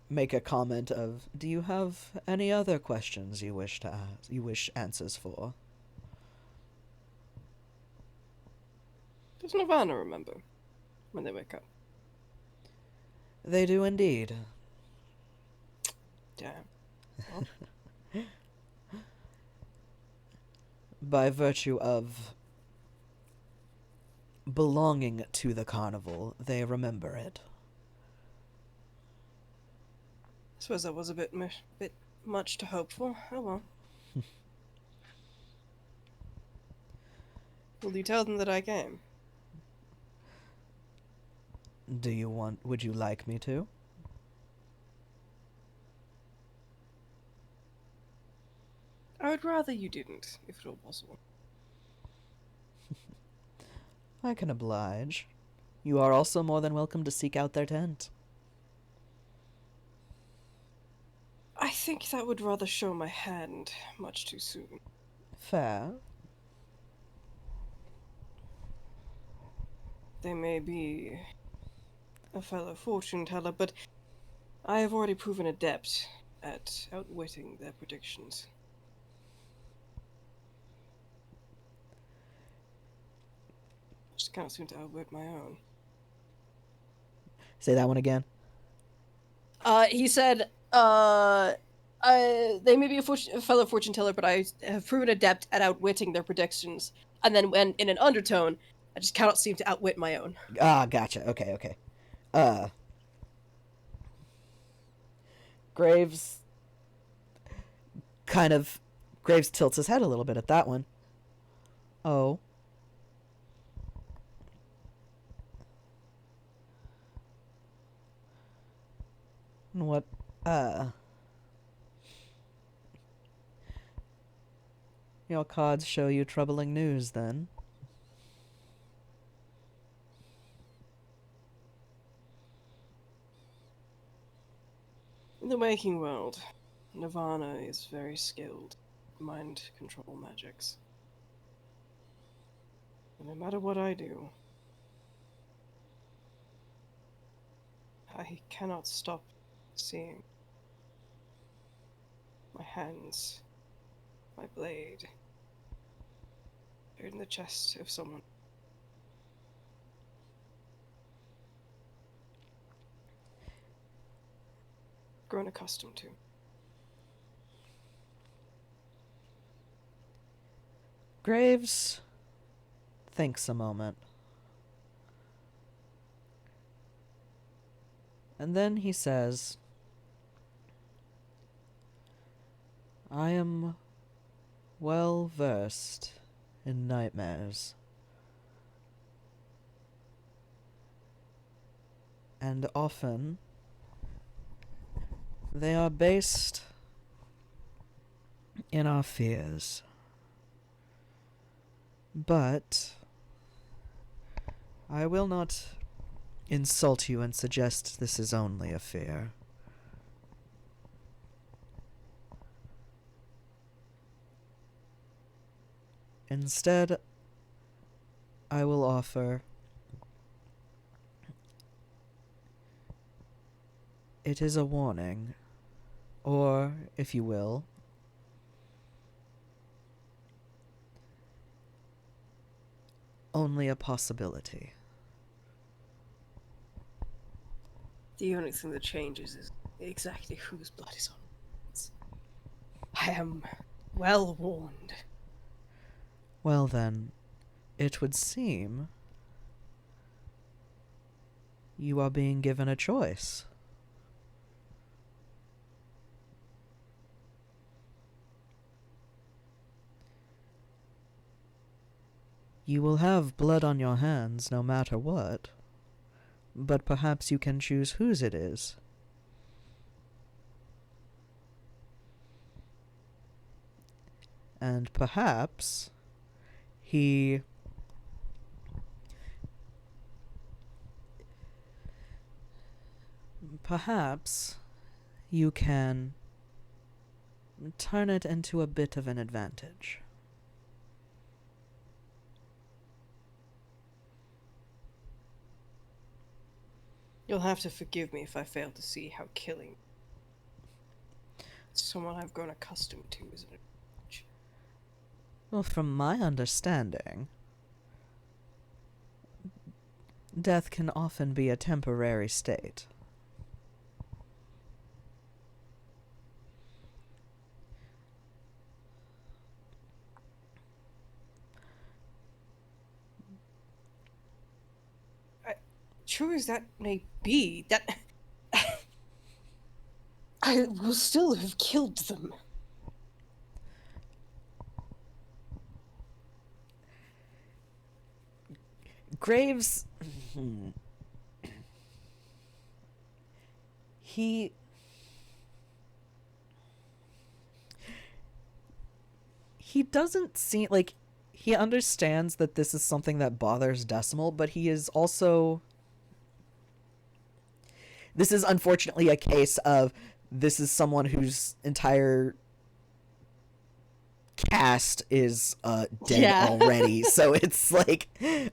make a comment of, "Do you have any other questions you wish to ask, you wish answers for?" Does Nirvana remember when they wake up? They do indeed. Damn. Well, By virtue of belonging to the carnival, they remember it. I suppose that was a bit much to hope for. Oh well. Will you tell them that I came? Would you like me to? I would rather you didn't, if at all possible. I can oblige. You are also more than welcome to seek out their tent. I think that would rather show my hand much too soon. Fair. They may be a fellow fortune teller, but I have already proven adept at outwitting their predictions. Just kind of seem to outwit my own. Say that one again. He said, they may be a fellow fortune teller, but I have proven adept at outwitting their predictions. And then, when in an undertone, I just cannot seem to outwit my own. Ah, gotcha. Okay. Graves Graves tilts his head a little bit at that one. Oh. What, your cards show you troubling news, then? In the waking world, Nirvana is very skilled at mind control magics. And no matter what I do, I cannot stop seeing my hands, my blade, in the chest of someone. Grown accustomed to. Graves thinks a moment. And then he says, "I am well versed in nightmares. And often They are based in our fears. But I will not insult you and suggest this is only a fear. Instead, I will offer it is a warning, or, if you will, only a possibility. The only thing that changes is exactly whose blood is on it. I am well warned. Well then, it would seem you are being given a choice. You will have blood on your hands no matter what, but perhaps you can choose whose it is. And perhaps perhaps you can turn it into a bit of an advantage. You'll have to forgive me if I fail to see how killing someone I've grown accustomed to is an advantage. Well, from my understanding, death can often be a temporary state. True as that may be, that I will still have killed them. Graves, he doesn't seem like he understands that this is something that bothers Decimal, but he is also, this is unfortunately a case of this is someone whose entire cast is dead already. So it's like,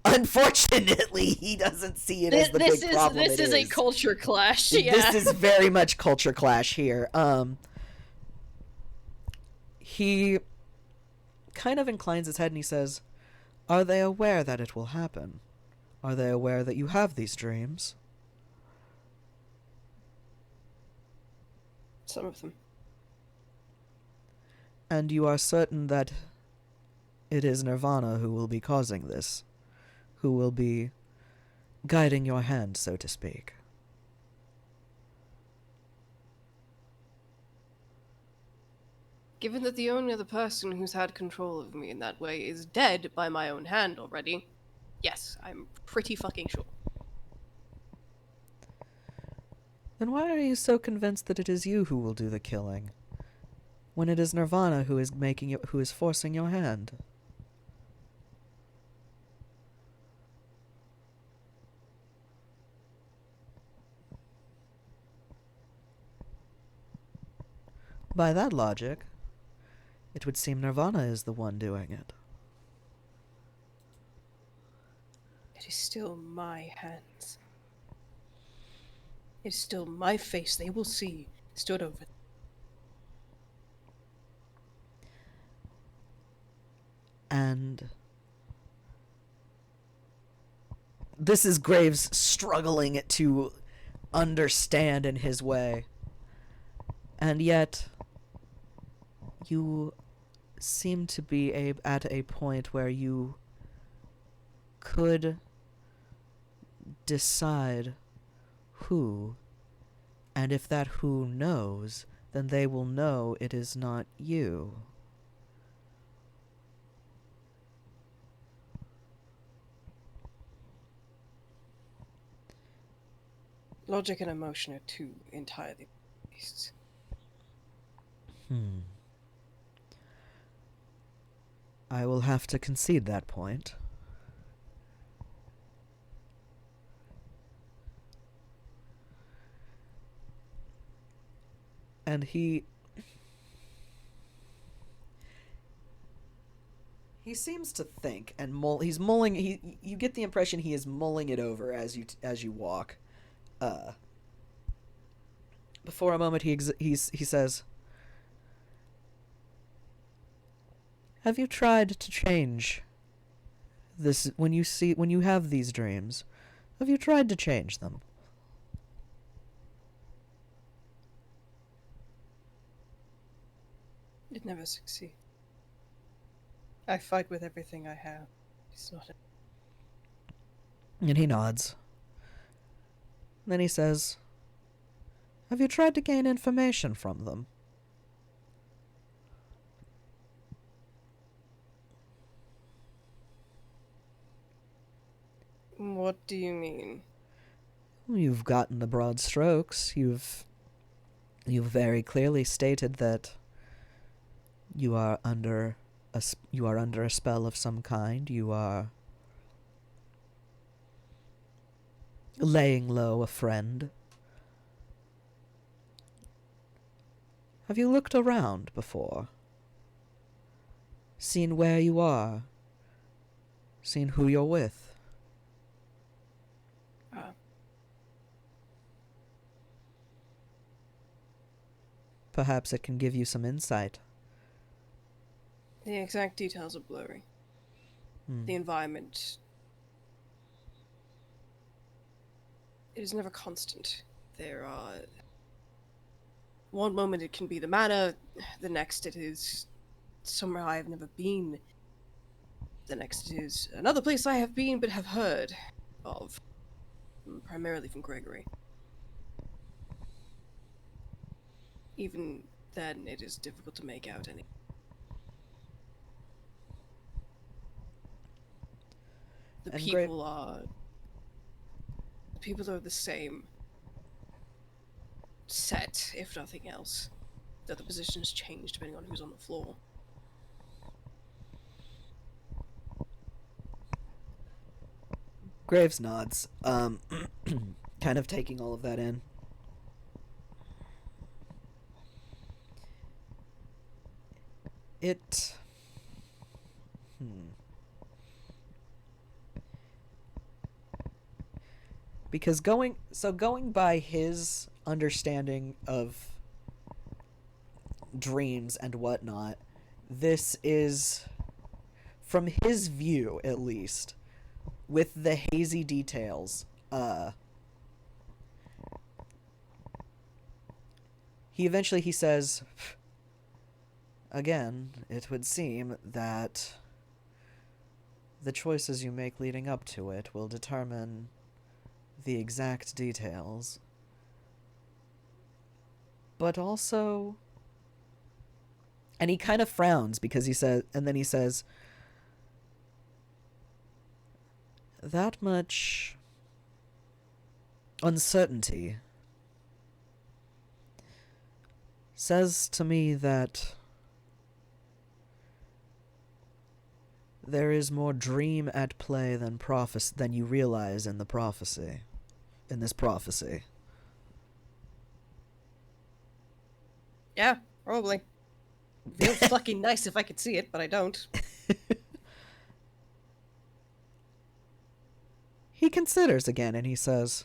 unfortunately, he doesn't see it as the big problem. This is a culture clash. This is very much culture clash here. He kind of inclines his head and he says, "Are they aware that it will happen? Are they aware that you have these dreams?" Some of them. And you are certain that it is Nirvana who will be causing this, who will be guiding your hand, so to speak. Given that the only other person who's had control of me in that way is dead by my own hand already, yes, I'm pretty fucking sure. Then why are you so convinced that it is you who will do the killing, when it is Nirvana who is forcing your hand? By that logic, it would seem Nirvana is the one doing it. It is still my hands. It is still my face they will see stood over them. And this is Graves struggling to understand in his way. And yet, you seem to be at a point where you could decide who, and if that who knows, then they will know it is not you. Logic and emotion are two entirely beasts. Hmm. I will have to concede that point. And he seems to think and he's mulling. You get the impression he is mulling it over as you walk. Before a moment, he says, "Have you tried to change this when you have these dreams? Have you tried to change them?" It never succeeds. I fight with everything I have. It's not. And he nods. Then he says, "Have you tried to gain information from them?" What do you mean? You've gotten the broad strokes. You've very clearly stated that you are under a spell of some kind. You are laying low a friend. Have you looked around before? Seen where you are? Seen who you're with? Perhaps it can give you some insight. The exact details are blurry. The environment. It is never constant. There are. One moment it can be the manor, the next it is somewhere I have never been. The next it is another place I have been but have heard of. Primarily from Gregory. Even then, it is difficult to make out any. The people are the same. Set, if nothing else. Though the positions change depending on who's on the floor. Graves nods, kind of taking all of that in. It... Because going by his understanding of dreams and whatnot, this is, from his view at least, with the hazy details, he says, "Again, it would seem that the choices you make leading up to it will determine the exact details. But also..." And he kind of frowns because he says, "That much uncertainty says to me that there is more dream at play than you realize in this prophecy." Yeah, probably. Feels fucking nice if I could see it, but I don't. He considers again and he says,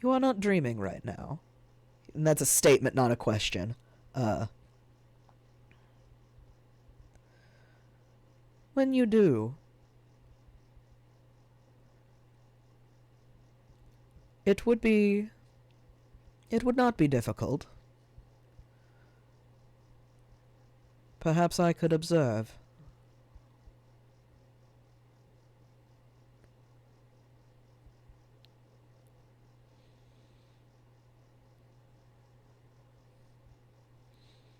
"You are not dreaming right now." And that's a statement, not a question. When you do, it would not be difficult. Perhaps I could observe.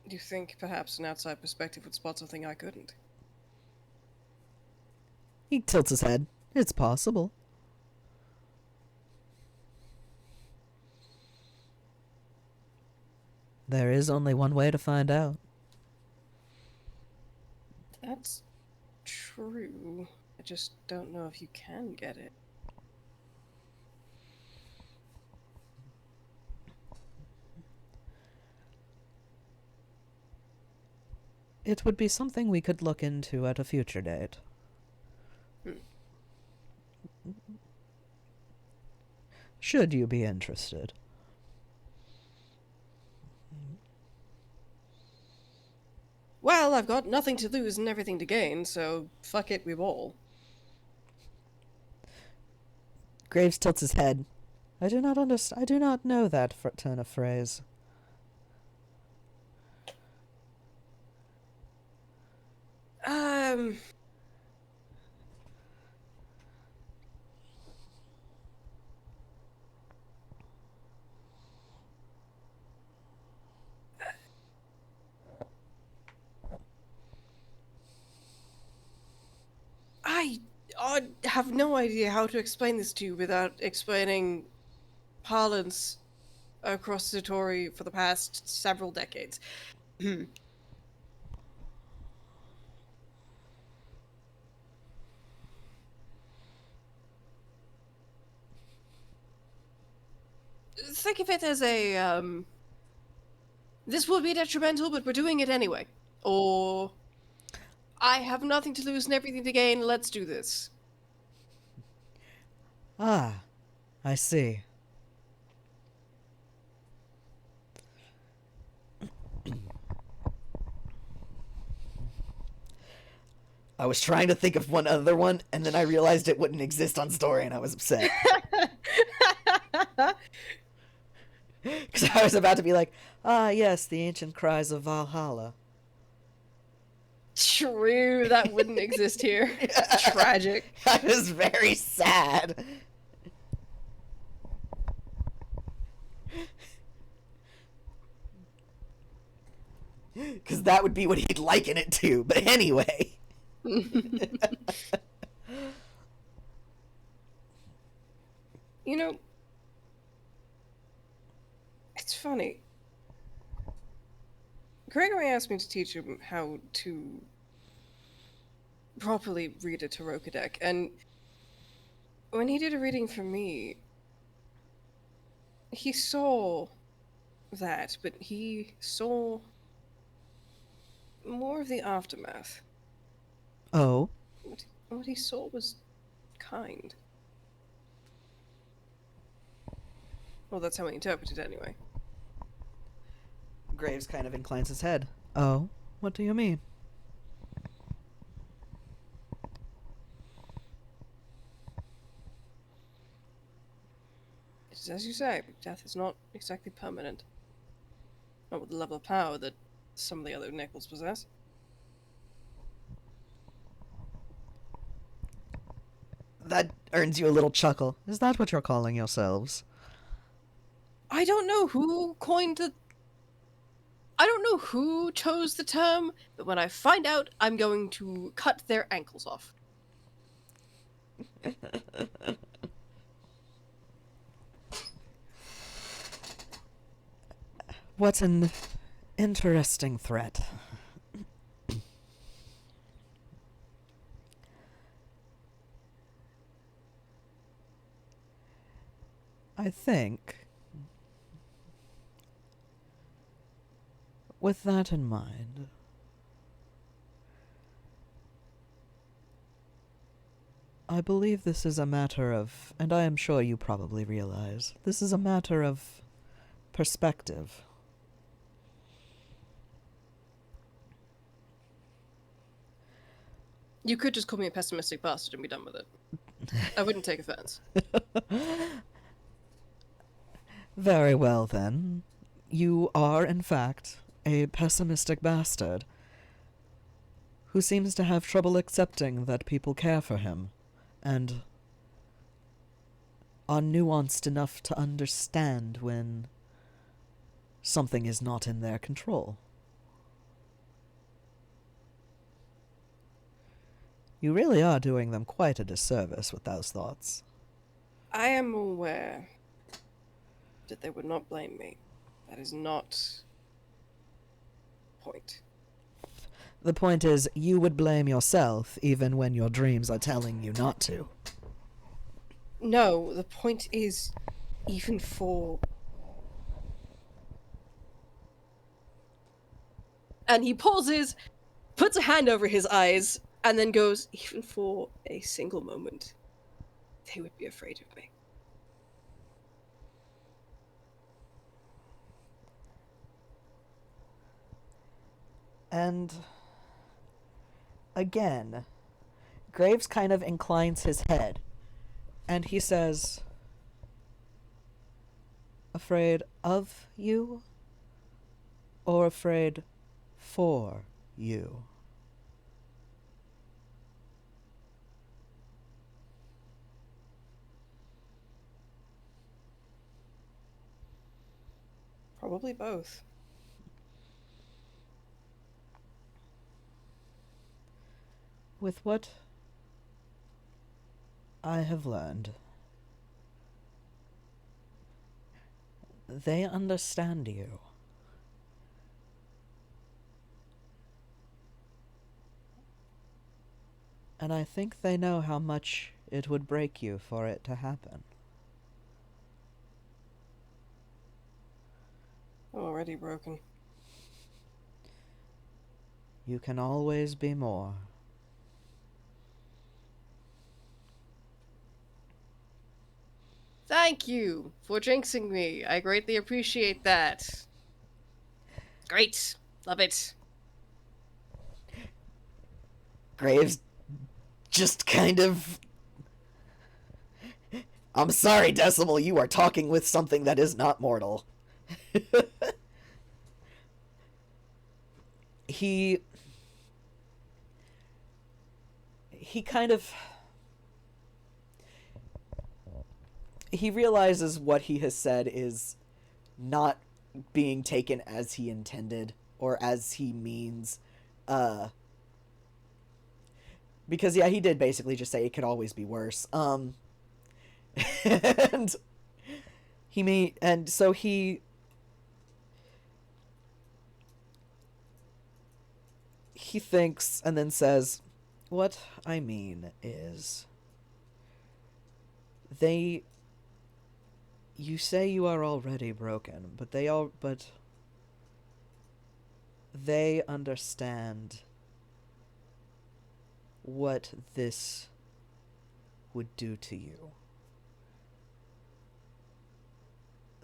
Do you think perhaps an outside perspective would spot something I couldn't? He tilts his head. It's possible. There is only one way to find out. That's true. I just don't know if you can get it. It would be something we could look into at a future date. Hmm. Should you be interested. Well, I've got nothing to lose and everything to gain, so fuck it, we roll. Graves tilts his head. I do not know that turn of phrase. Um... I have no idea how to explain this to you without explaining parlance across the Tory for the past several decades. Think of it as a, this will be detrimental, but we're doing it anyway. Or, I have nothing to lose and everything to gain, let's do this. Ah, I see. I was trying to think of one other one, and then I realized it wouldn't exist on story, and I was upset. Because I was about to be like, ah, yes, the ancient cries of Valhalla. True, that wouldn't exist here. It's tragic. I was very sad. Because that would be what he'd liken it to. But anyway. You know, it's funny. Gregory asked me to teach him how to properly read a Taroka deck, and when he did a reading for me, he saw that, but he saw more of the aftermath. Oh? What he saw was kind. Well, that's how he interpreted it anyway. Graves kind of inclines his head. Oh? What do you mean? It's as you say, death is not exactly permanent. Not with the level of power that some of the other Nichols possess. That earns you a little chuckle. Is that what you're calling yourselves? I don't know who coined the... I don't know who chose the term, but when I find out, I'm going to cut their ankles off. What an interesting threat. I think, with that in mind, I believe this is a matter of, and I am sure you probably realize, this is a matter of perspective. You could just call me a pessimistic bastard and be done with it. I wouldn't take offense. Very well, then. You are, in fact, a pessimistic bastard who seems to have trouble accepting that people care for him and are nuanced enough to understand when something is not in their control. You really are doing them quite a disservice with those thoughts. I am aware that they would not blame me. That is not point? The point is, you would blame yourself even when your dreams are telling you not to. No, the point is, even for... And he pauses, puts a hand over his eyes, and then goes, even for a single moment, they would be afraid of me. And again, Graves kind of inclines his head, and he says, afraid of you? Or afraid for you? Probably both. With what I have learned, they understand you. And I think they know how much it would break you for it to happen. Already broken. You can always be more. Thank you for jinxing me. I greatly appreciate that. Great. Love it. Graves just kind of... I'm sorry, Decimal, you are talking with something that is not mortal. He kind of... He realizes what he has said is not being taken as he intended or as he means. Because, yeah, he did basically just say it could always be worse. And so he thinks and then says, what I mean is, you say you are already broken, but they understand what this would do to you.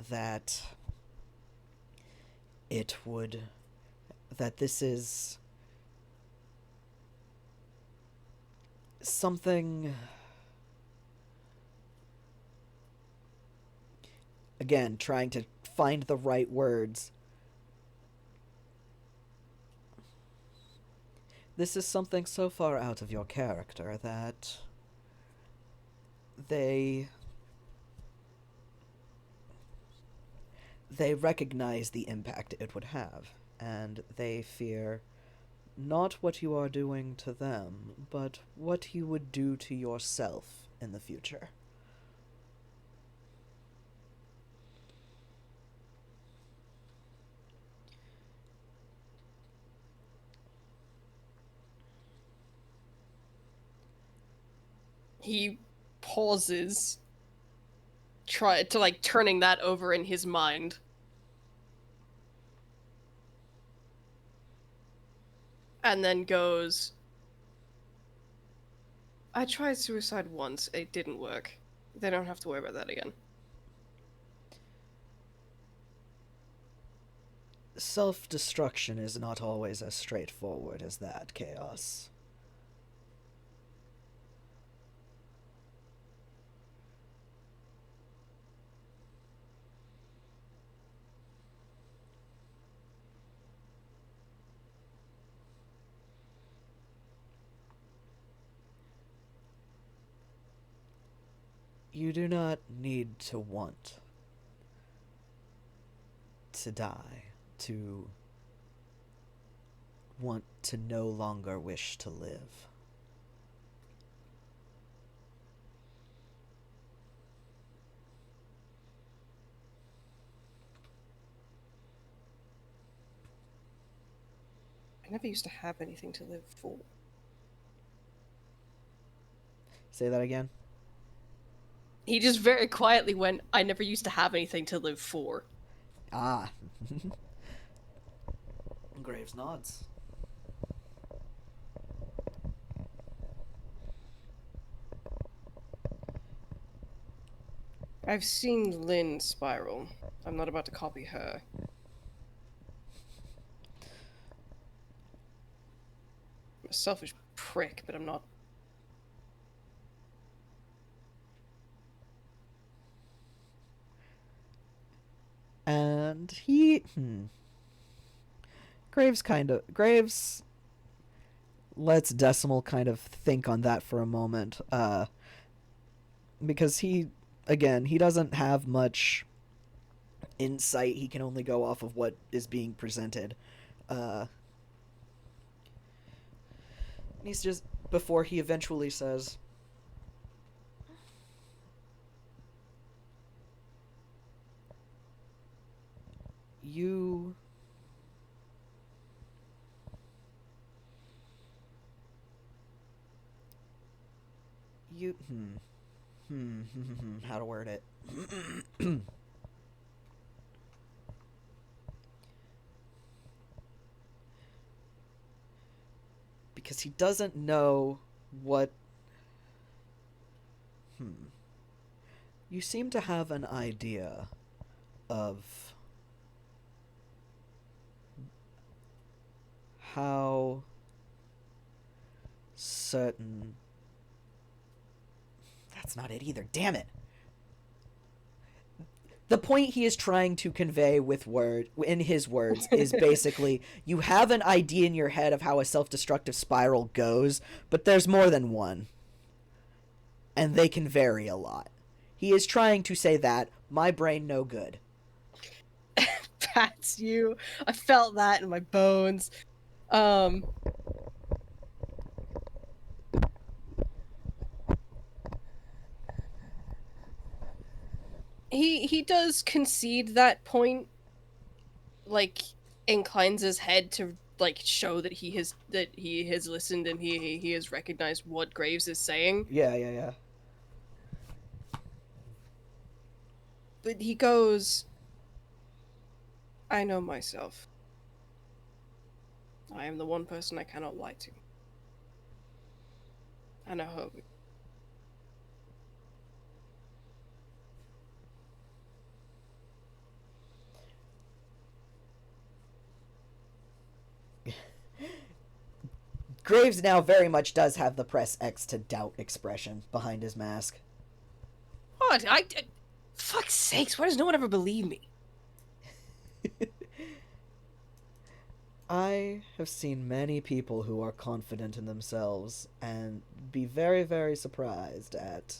That this is something, again, trying to find the right words. This is something so far out of your character that they recognize the impact it would have, and they fear not what you are doing to them, but what you would do to yourself in the future. He pauses, turning that over in his mind. And then goes, I tried suicide once. It didn't work. They don't have to worry about that again. Self-destruction is not always as straightforward as that, Chaos. You do not need to want to die, to want to no longer wish to live. never used to have anything to live for. Say that again. He just very quietly went, I never used to have anything to live for. Ah. Graves nods. I've seen Lynn spiral. I'm not about to copy her. I'm a selfish prick, but I'm not. And he. Graves lets Decimal kind of think on that for a moment. Because he doesn't have much insight. He can only go off of what is being presented. He's just, before he eventually says, you how to word it. Because he doesn't know what. You seem to have an idea of how certain. That's not it either. Damn it. The point he is trying to convey in his words is basically you have an idea in your head of how a self-destructive spiral goes, but there's more than one. And they can vary a lot. He is trying to say that my brain no good. That's you. I felt that in my bones. He does concede that point, like inclines his head to like show that he has listened and he has recognized what Graves is saying. Yeah. But he goes, I know myself. I am the one person I cannot lie to. And I hope. Graves now very much does have the press X to doubt expression behind his mask. What? Fuck's sakes, why does no one ever believe me? I have seen many people who are confident in themselves and be very, very surprised at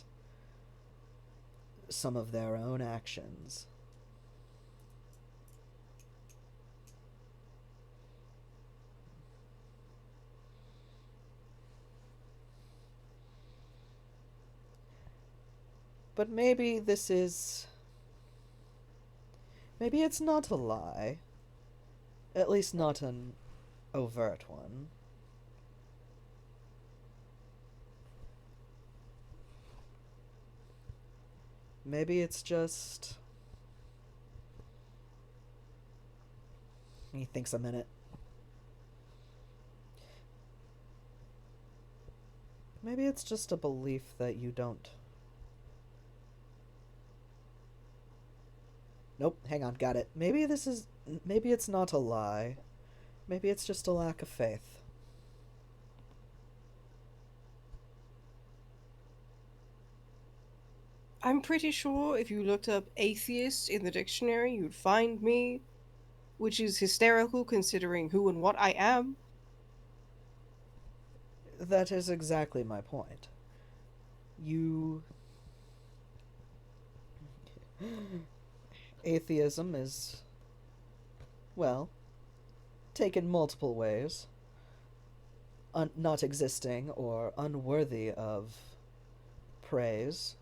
some of their own actions. But maybe it's not a lie. At least not an overt one. Maybe it's just... He thinks a minute. Maybe it's just a belief that you don't... Nope, hang on, got it. Maybe it's not a lie. Maybe it's just a lack of faith. I'm pretty sure if you looked up atheist in the dictionary, you'd find me, which is hysterical considering who and what I am. That is exactly my point. Atheism is, well, taken multiple ways. Not existing or unworthy of praise.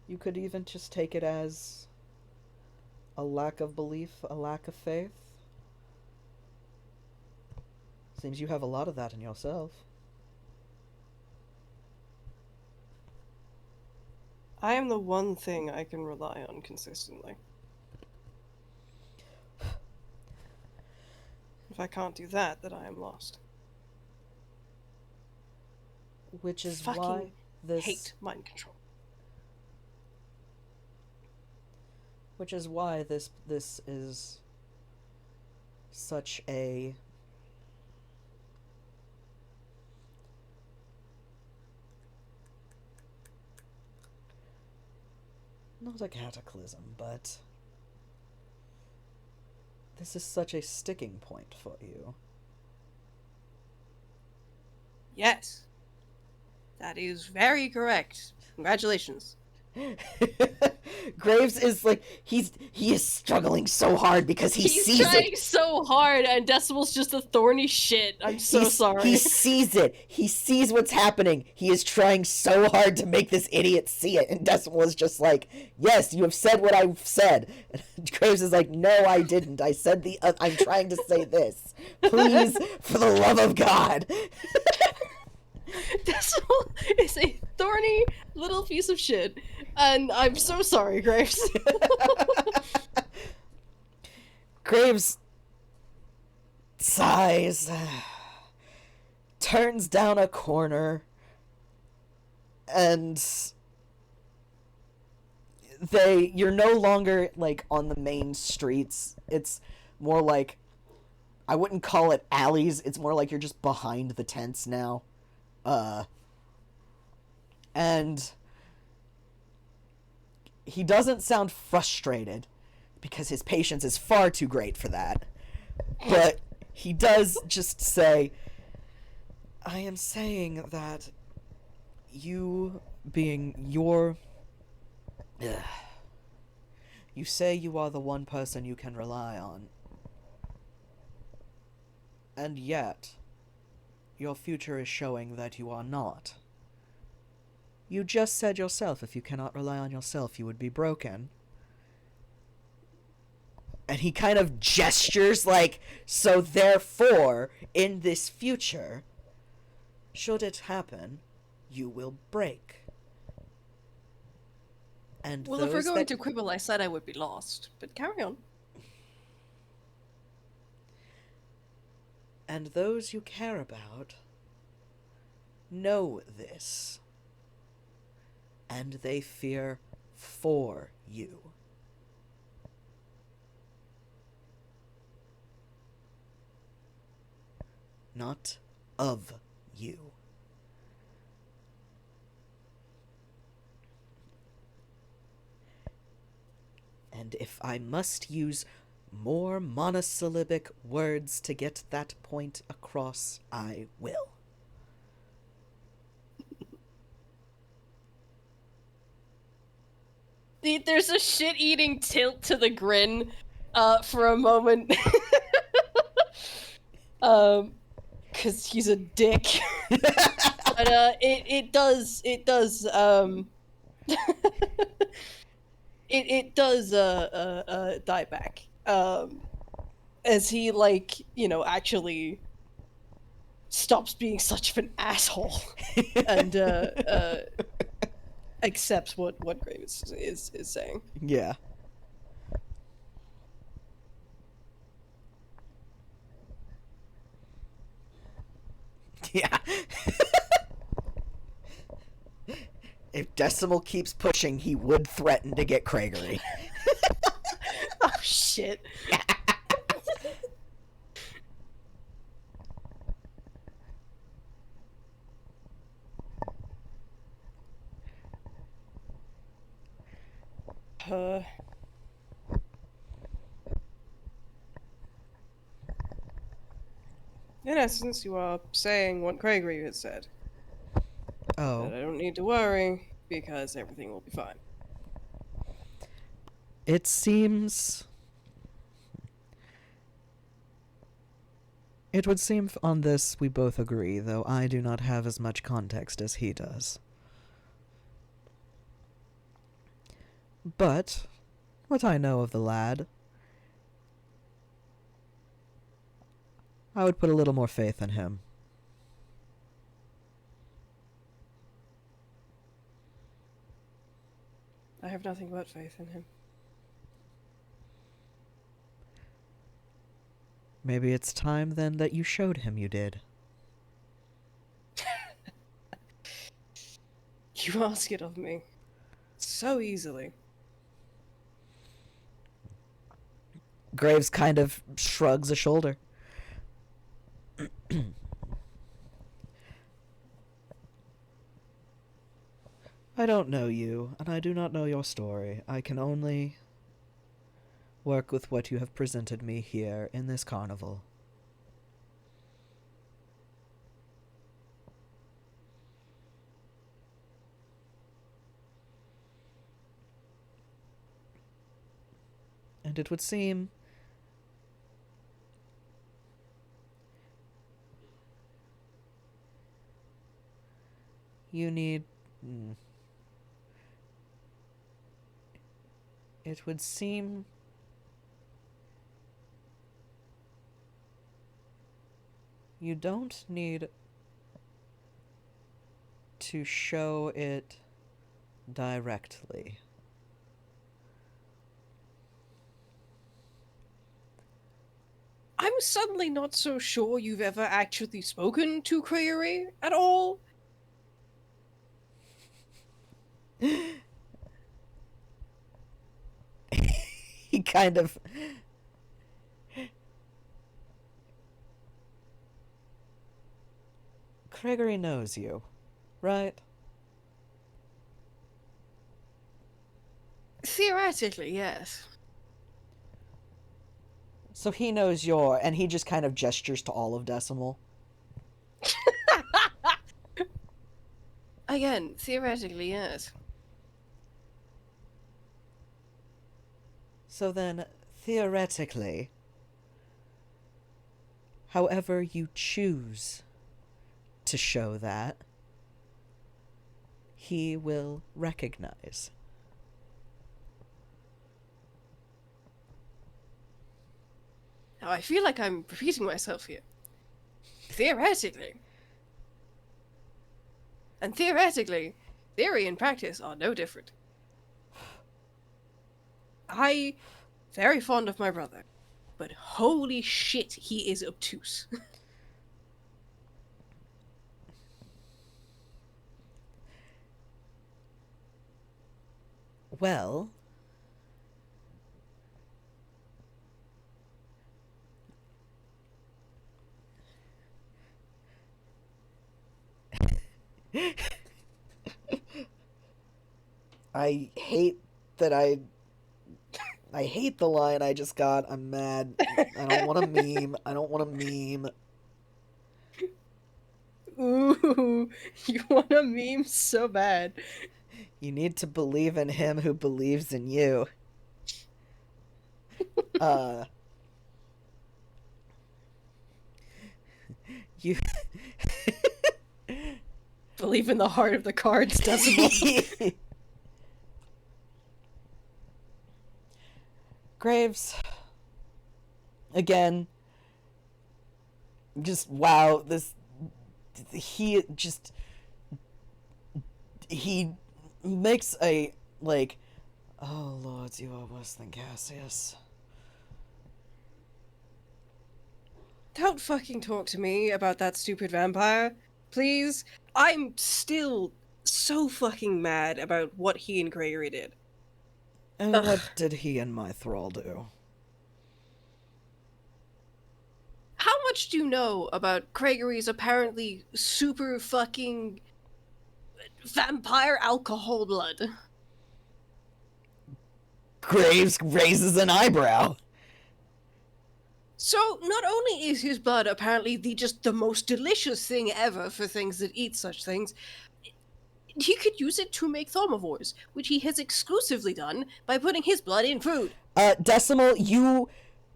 You could even just take it as a lack of belief, a lack of faith. Seems you have a lot of that in yourself. I am the one thing I can rely on consistently. If I can't do that, then I am lost. Which is Fucking why this... hate mind control. Which is why this is such a... not a cataclysm, but... this is such a sticking point for you. Yes. That is very correct. Congratulations. Graves is like, he is struggling so hard because he He's sees trying it. so hard, and Decimal's just a thorny shit. I'm so sorry. He sees it. He sees what's happening. He is trying so hard to make this idiot see it. And Decimal is just like, yes, you have said what I've said. And Graves is like, no, I didn't. I said I'm trying to say this. Please, for the love of God. Decimal is a thorny little piece of shit, and I'm so sorry, Graves. Graves sighs, turns down a corner, and you're no longer like on the main streets. It's more like, I wouldn't call it alleys, it's more like you're just behind the tents now. And he doesn't sound frustrated because his patience is far too great for that. But he does just say, I am saying that you being your... you say you are the one person you can rely on. And yet, your future is showing that you are not. You just said yourself, if you cannot rely on yourself, you would be broken. And he kind of gestures like, so therefore, in this future, should it happen, you will break. And well, if we're going to quibble, I said I would be lost, but carry on. And those you care about know this. And they fear for you. Not of you. And if I must use more monosyllabic words to get that point across, I will. There's a shit-eating tilt to the grin, for a moment. Cause he's a dick. But, it does, it does die back. As he, like, you know, actually stops being such of an asshole. And, accepts what Graves is saying. Yeah. Yeah. If Decimal keeps pushing, he would threaten to get Craigery. Oh, shit. In essence, you are saying what Craigery has said. Oh. That I don't need to worry, because everything will be fine. It seems... It would seem on this we both agree, though I do not have as much context as he does. But, what I know of the lad, I would put a little more faith in him. I have nothing but faith in him. Maybe it's time then that you showed him you did. You ask it of me. So easily. Graves kind of shrugs a shoulder. I don't know you, and I do not know your story. I can only work with what you have presented me here in this carnival. And it would seem you need... It would seem you don't need to show it directly. I'm suddenly not so sure you've ever actually spoken to Query at all. He kind of... Gregory knows you, right? Theoretically, yes. So he knows you're... And he just kind of gestures to all of Decimal. Again, theoretically, yes. So then, theoretically, however you choose to show that, he will recognize. Now, I feel like I'm repeating myself here. Theoretically. And theoretically, theory and practice are no different. I very fond of my brother, but holy shit, he is obtuse. Well, I hate that I hate the line I just got. I'm mad. I don't want to meme. I don't want to meme. Ooh, you want a meme so bad. You need to believe in him who believes in you. You... Believe in the heart of the cards, Decimal. Graves, again, just wow, he makes a, like, oh lords, you are worse than Cassius. Don't fucking talk to me about that stupid vampire, please. I'm still so fucking mad about what he and Gregory did. And what did he and my thrall do? How much do you know about Gregory's apparently super fucking vampire alcohol blood? Graves raises an eyebrow. So, not only is his blood apparently the most delicious thing ever for things that eat such things, he could use it to make thaumaphores, which he has exclusively done by putting his blood in food. Decimal, you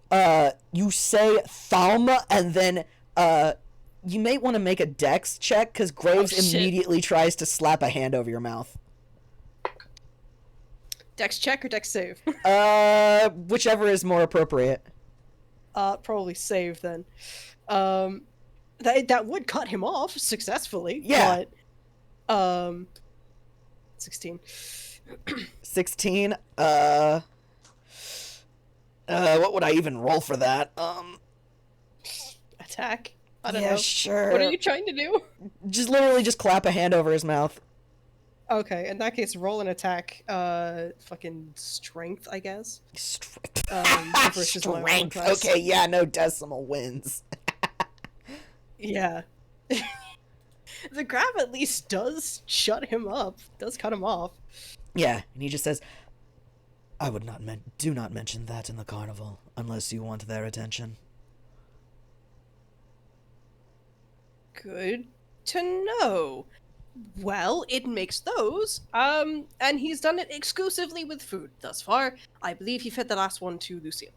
say thalma, and then, you may want to make a dex check, because Graves immediately tries to slap a hand over your mouth. Dex check or dex save? Whichever is more appropriate. Probably save, then. Um, that would cut him off successfully, Yeah. but 16. 16. What would I even roll for that? Attack. I don't Yeah, know. What are sure. you trying to do? Just literally just clap a hand over his mouth. Okay, in that case, roll an attack. Fucking strength, I guess. Versus my armor Strength. class. Okay, yeah, no decimal wins. Yeah. The grab at least does shut him up. Does cut him off. Yeah, and he just says, "I would not do not mention that in the carnival unless you want their attention." Good to know. Well, it makes those. And he's done it exclusively with food thus far. I believe he fed the last one to Lucille.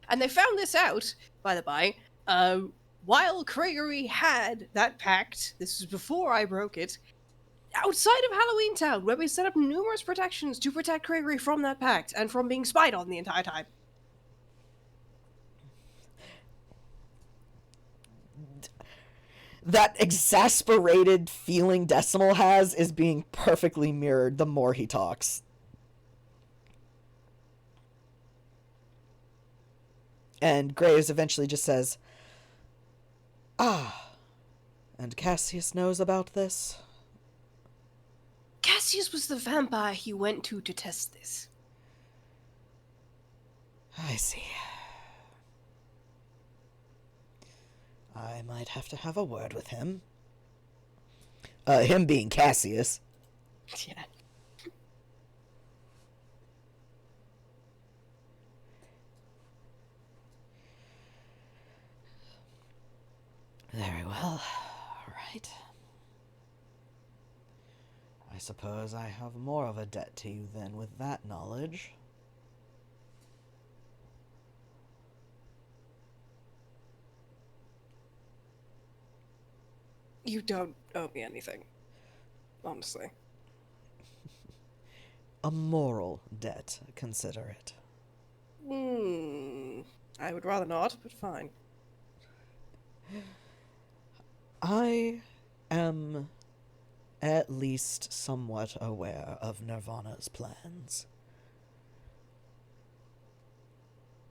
And they found this out, by the by, while Gregory had that pact, this was before I broke it, outside of Halloween Town, where we set up numerous protections to protect Gregory from that pact and from being spied on the entire time. That exasperated feeling Decimal has is being perfectly mirrored the more he talks. And Graves eventually just says, "Ah, and Cassius knows about this?" Cassius was the vampire he went to test this. I see. I might have to have a word with him. Him being Cassius. Yeah. Very well. All right. I suppose I have more of a debt to you then with that knowledge. You don't owe me anything. Honestly. A moral debt, consider it. I would rather not, but fine. I am at least somewhat aware of Nirvana's plans.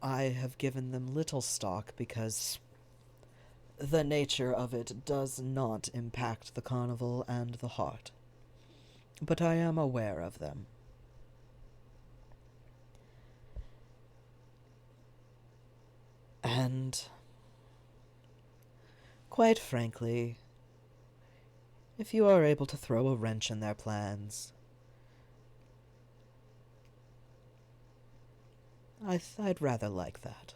I have given them little stock because the nature of it does not impact the carnival and the heart. But I am aware of them. And, quite frankly, if you are able to throw a wrench in their plans, I'd rather like that.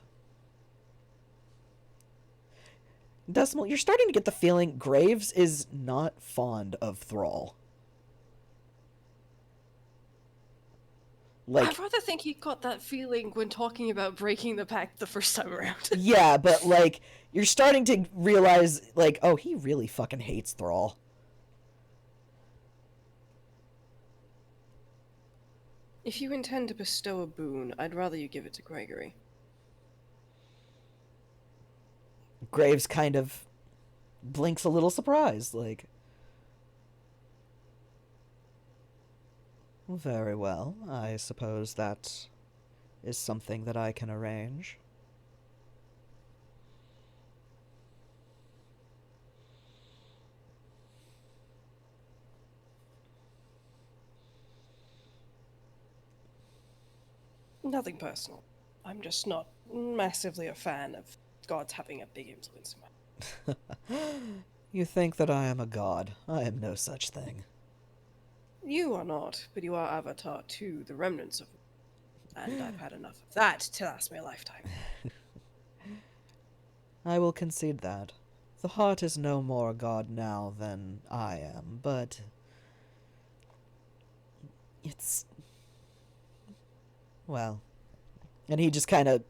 Decimal, you're starting to get the feeling Graves is not fond of Thrall. I'd rather think he got that feeling when talking about breaking the pact the first time around. Yeah, but, you're starting to realize, oh, he really fucking hates Thrall. If you intend to bestow a boon, I'd rather you give it to Gregory. Graves kind of blinks a little surprised, very well, I suppose that is something that I can arrange. Nothing personal. I'm just not massively a fan of gods having a big influence in my life. You think that I am a god. I am no such thing. You are not, but you are Avatar to the remnants of me. And I've had enough of that to last me a lifetime. I will concede that. The heart is no more a god now than I am, but it's... well... And he just kind of,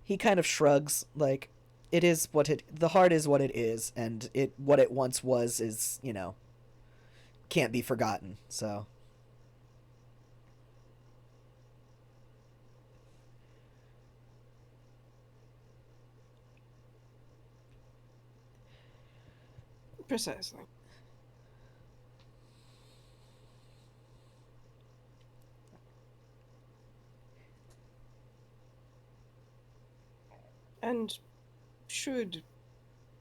he kind of shrugs, it is what it... the heart is what it is, and what it once was is, can't be forgotten, so... Precisely. And should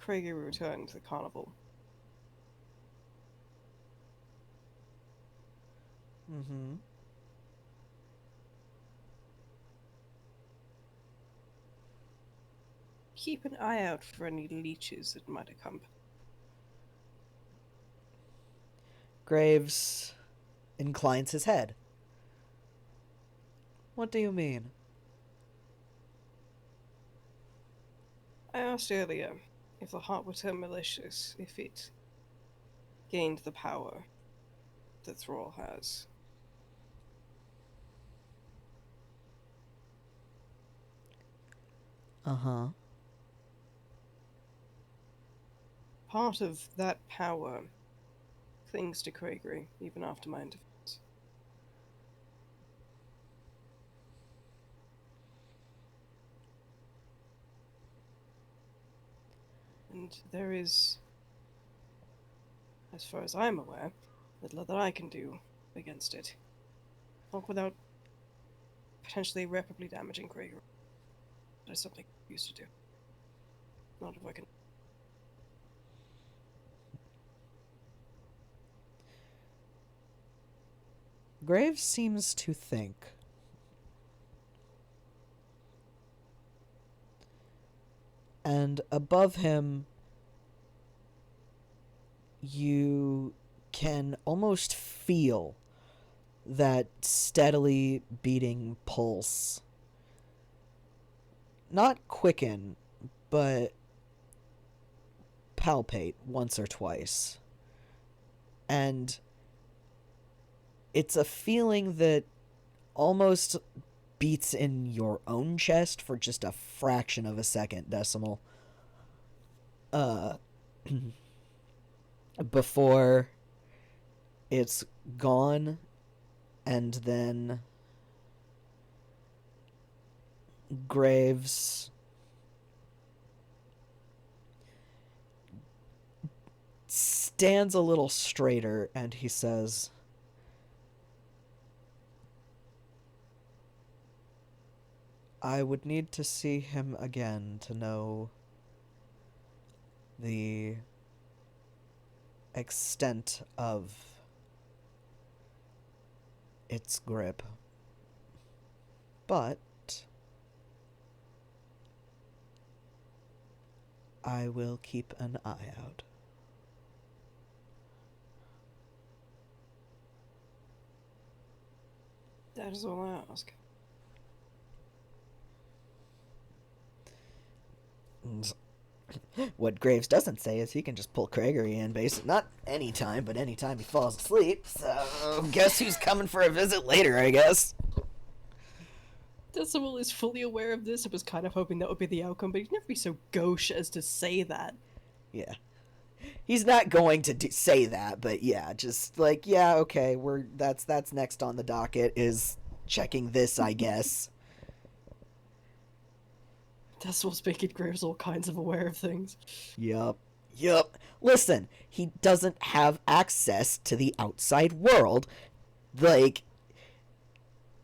Craigie return to the carnival, Mm-hmm. keep an eye out for any leeches that might accompany. Graves inclines his head. What do you mean? I asked earlier if the heart were turned malicious, if it gained the power that Thrall has. Uh-huh. Part of that power clings to Craigie even after my interference. And there is, as far as I'm aware, little that I can do against it. Not without potentially irreparably damaging Craigie. That is something I used to do. Not if I can. Graves seems to think. And above him, you can almost feel that steadily beating pulse. Not quicken, but palpate once or twice. And it's a feeling that almost beats in your own chest for just a fraction of a second decimal. Before it's gone, and then Graves stands a little straighter and he says, I would need to see him again to know the extent of its grip. But I will keep an eye out. That is all I ask. What Graves doesn't say is he can just pull Craigie in, basically. Not any time, but any time he falls asleep. So, guess who's coming for a visit later, I guess. Decimal is fully aware of this. I was kind of hoping that would be the outcome, but he'd never be so gauche as to say that. Yeah. He's not going to say that, but yeah, just like, yeah, okay, that's next on the docket is checking this, I guess. Decimal's making Graves all kinds of aware of things. Yup. Yup. Listen, he doesn't have access to the outside world. Like,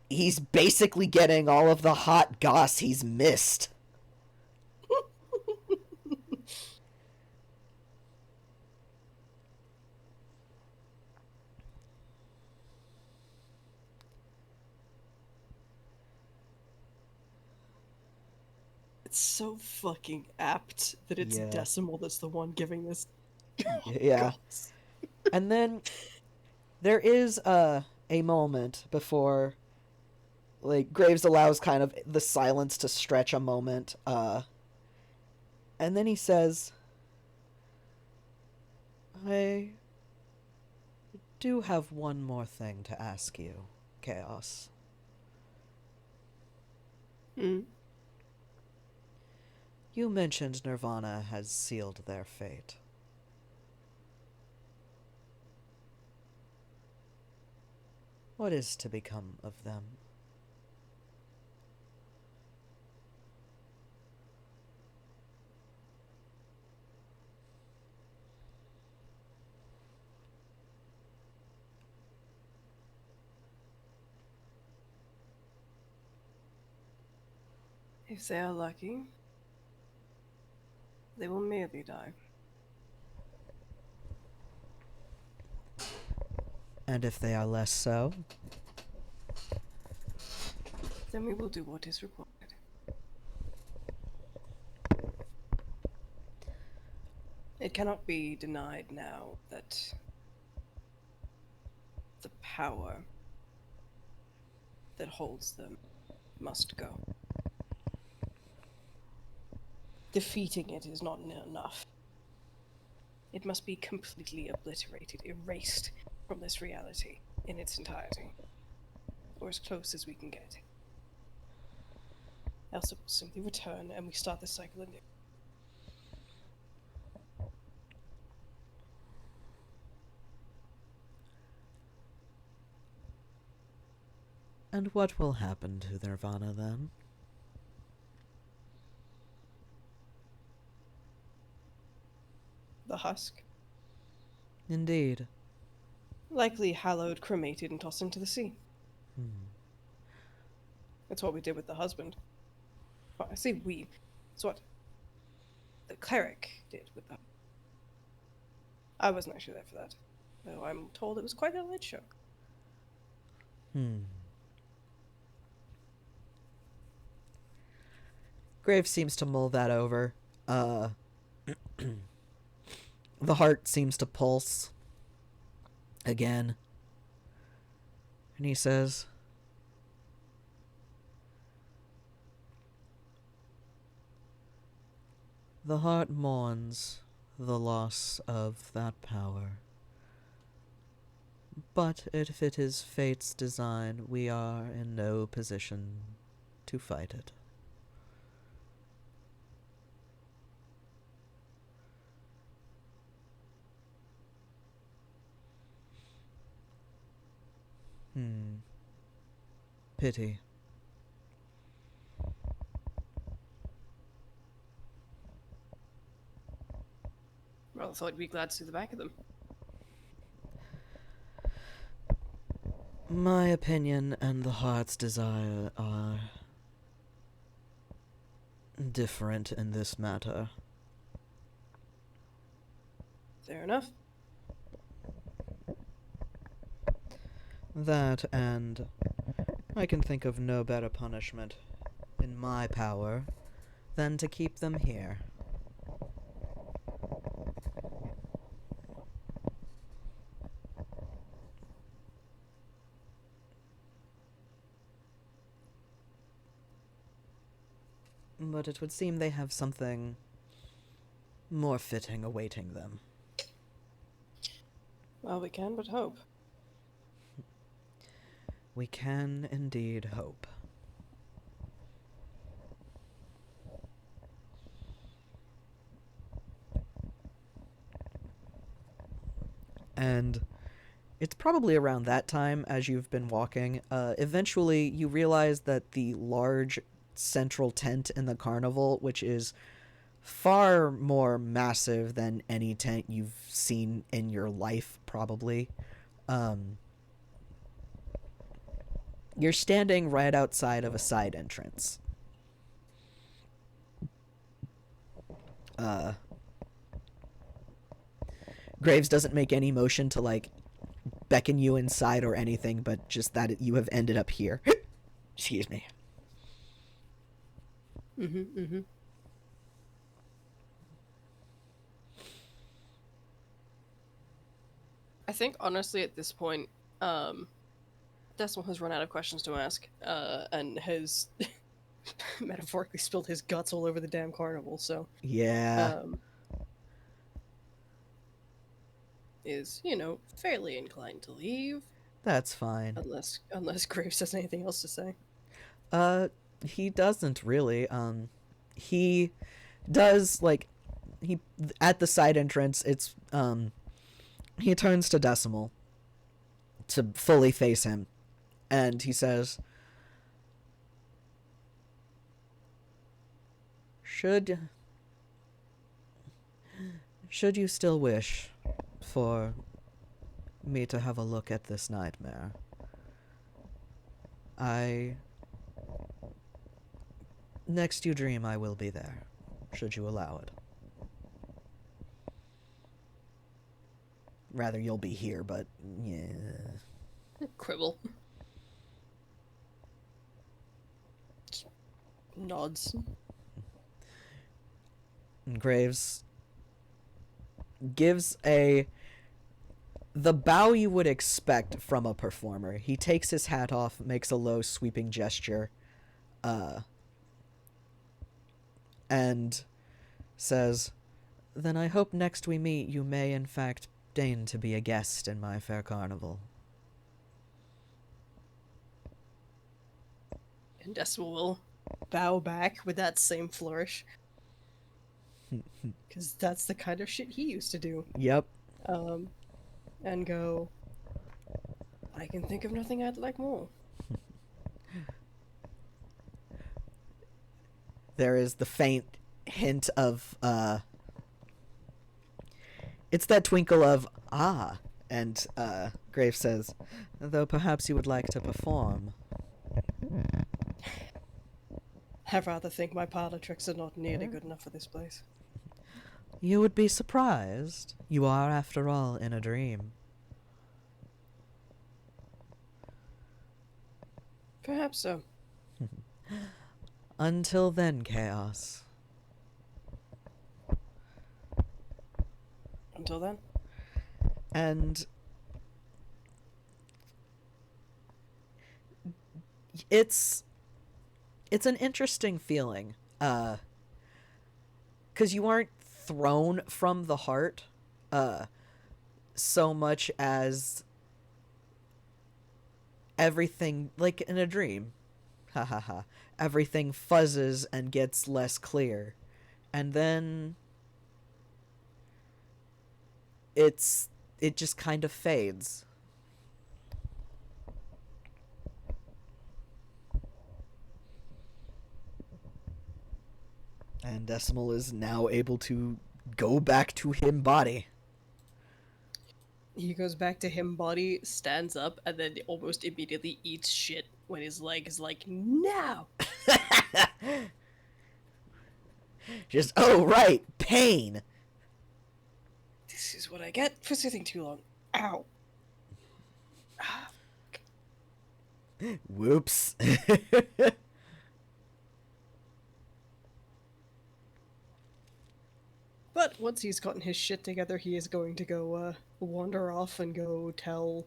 he's basically getting all of the hot goss he's missed. It's so fucking apt that it's Yeah. Decimal that's the one giving this. Yeah. Goss. And then there is a moment before, like, Graves allows kind of the silence to stretch a moment, and then he says, I do have one more thing to ask you, Chaos. Hmm. You mentioned Nirvana has sealed their fate. What is to become of them? If they are lucky, they will merely die. And if they are less so? Then we will do what is required. It cannot be denied now that the power that holds them must go. Defeating it is not enough. It must be completely obliterated, erased from this reality in its entirety, or as close as we can get. Else it will simply return and we start this cycle anew. And what will happen to Nirvana then? The husk, Indeed. likely hallowed, cremated, and tossed into the sea. Hmm. That's what we did with the husband. Well, I say we. It's what the cleric did with the. I wasn't actually there for that, though I'm told it was quite a light show. Graves seems to mull that over. The heart seems to pulse again. And he says, "The heart mourns the loss of that power. But if it is fate's design, we are in no position to fight it." Pity. Well, I thought you'd be glad to see the back of them. My opinion and the heart's desire are different in this matter. Fair enough. That, and I can think of no better punishment in my power than to keep them here. But it would seem they have something more fitting awaiting them. Well, we can but hope. We can indeed hope. And it's probably around that time, as you've been walking, eventually you realize that the large central tent in the carnival, which is far more massive than any tent you've seen in your life, probably, you're standing right outside of a side entrance. Graves doesn't make any motion to, like, beckon you inside or anything, but just that you have ended up here. Excuse me. I think, honestly, at this point, Decimal has run out of questions to ask, and has metaphorically spilled his guts all over the damn carnival, so... Yeah. Is, fairly inclined to leave. That's fine. Unless Graves has anything else to say. He doesn't really. He does, like, he, at the side entrance, it's, he turns to Decimal to fully face him, and he says, Should you still wish for me to have a look at this nightmare, I Next you dream, I will be there, should you allow it. Rather, you'll be here, but yeah. Quibble. Nods. And Graves gives the bow you would expect from a performer. He takes his hat off, makes a low sweeping gesture, and says, "Then I hope next we meet you may in fact deign to be a guest in my fair carnival." And Decimal will bow back with that same flourish. Because that's the kind of shit he used to do. Yep. And go, I can think of nothing I'd like more. There is the faint hint of, it's that twinkle of, ah, and, Graves says, "Though perhaps you would like to perform." I rather think my parlor tricks are not nearly good enough for this place. You would be surprised. You are, after all, in a dream. Perhaps so. Until then, Chaos. Until then? And it's an interesting feeling, 'cause you aren't thrown from the heart, so much as everything, like in a dream, ha ha ha, everything fuzzes and gets less clear, and then it just kind of fades. And Decimal is now able to go back to him body. He goes back to him body, stands up, and then almost immediately eats shit when his leg is like, no! Just, oh right, pain. This is what I get for sitting too long. Ow. Whoops. But once he's gotten his shit together, he is going to go wander off and go tell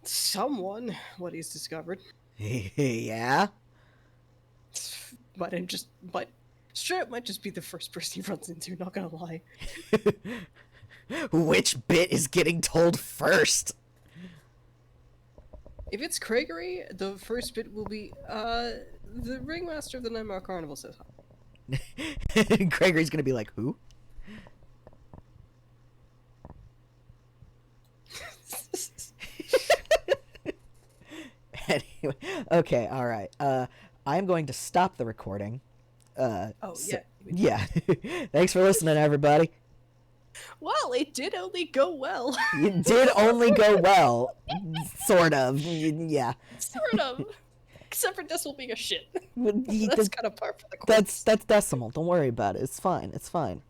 someone what he's discovered. Yeah? But Strip might just be the first person he runs into, not gonna lie. Which bit is getting told first? If it's Craigery, the first bit will be, the Ringmaster of the Nightmare Carnival says hi. Gregory's gonna be like, who? Anyway, okay, alright. I'm going to stop the recording. Yeah. Thanks for listening, everybody. Well, it did only go well. It did only go well. Sort of. Yeah. Sort of. Except for Decimal being a shit. That's kind of par for the course. That's Decimal. Don't worry about it. It's fine. It's fine.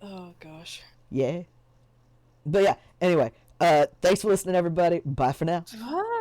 Oh, gosh. Yeah. But yeah, anyway, thanks for listening, everybody. Bye for now. Bye.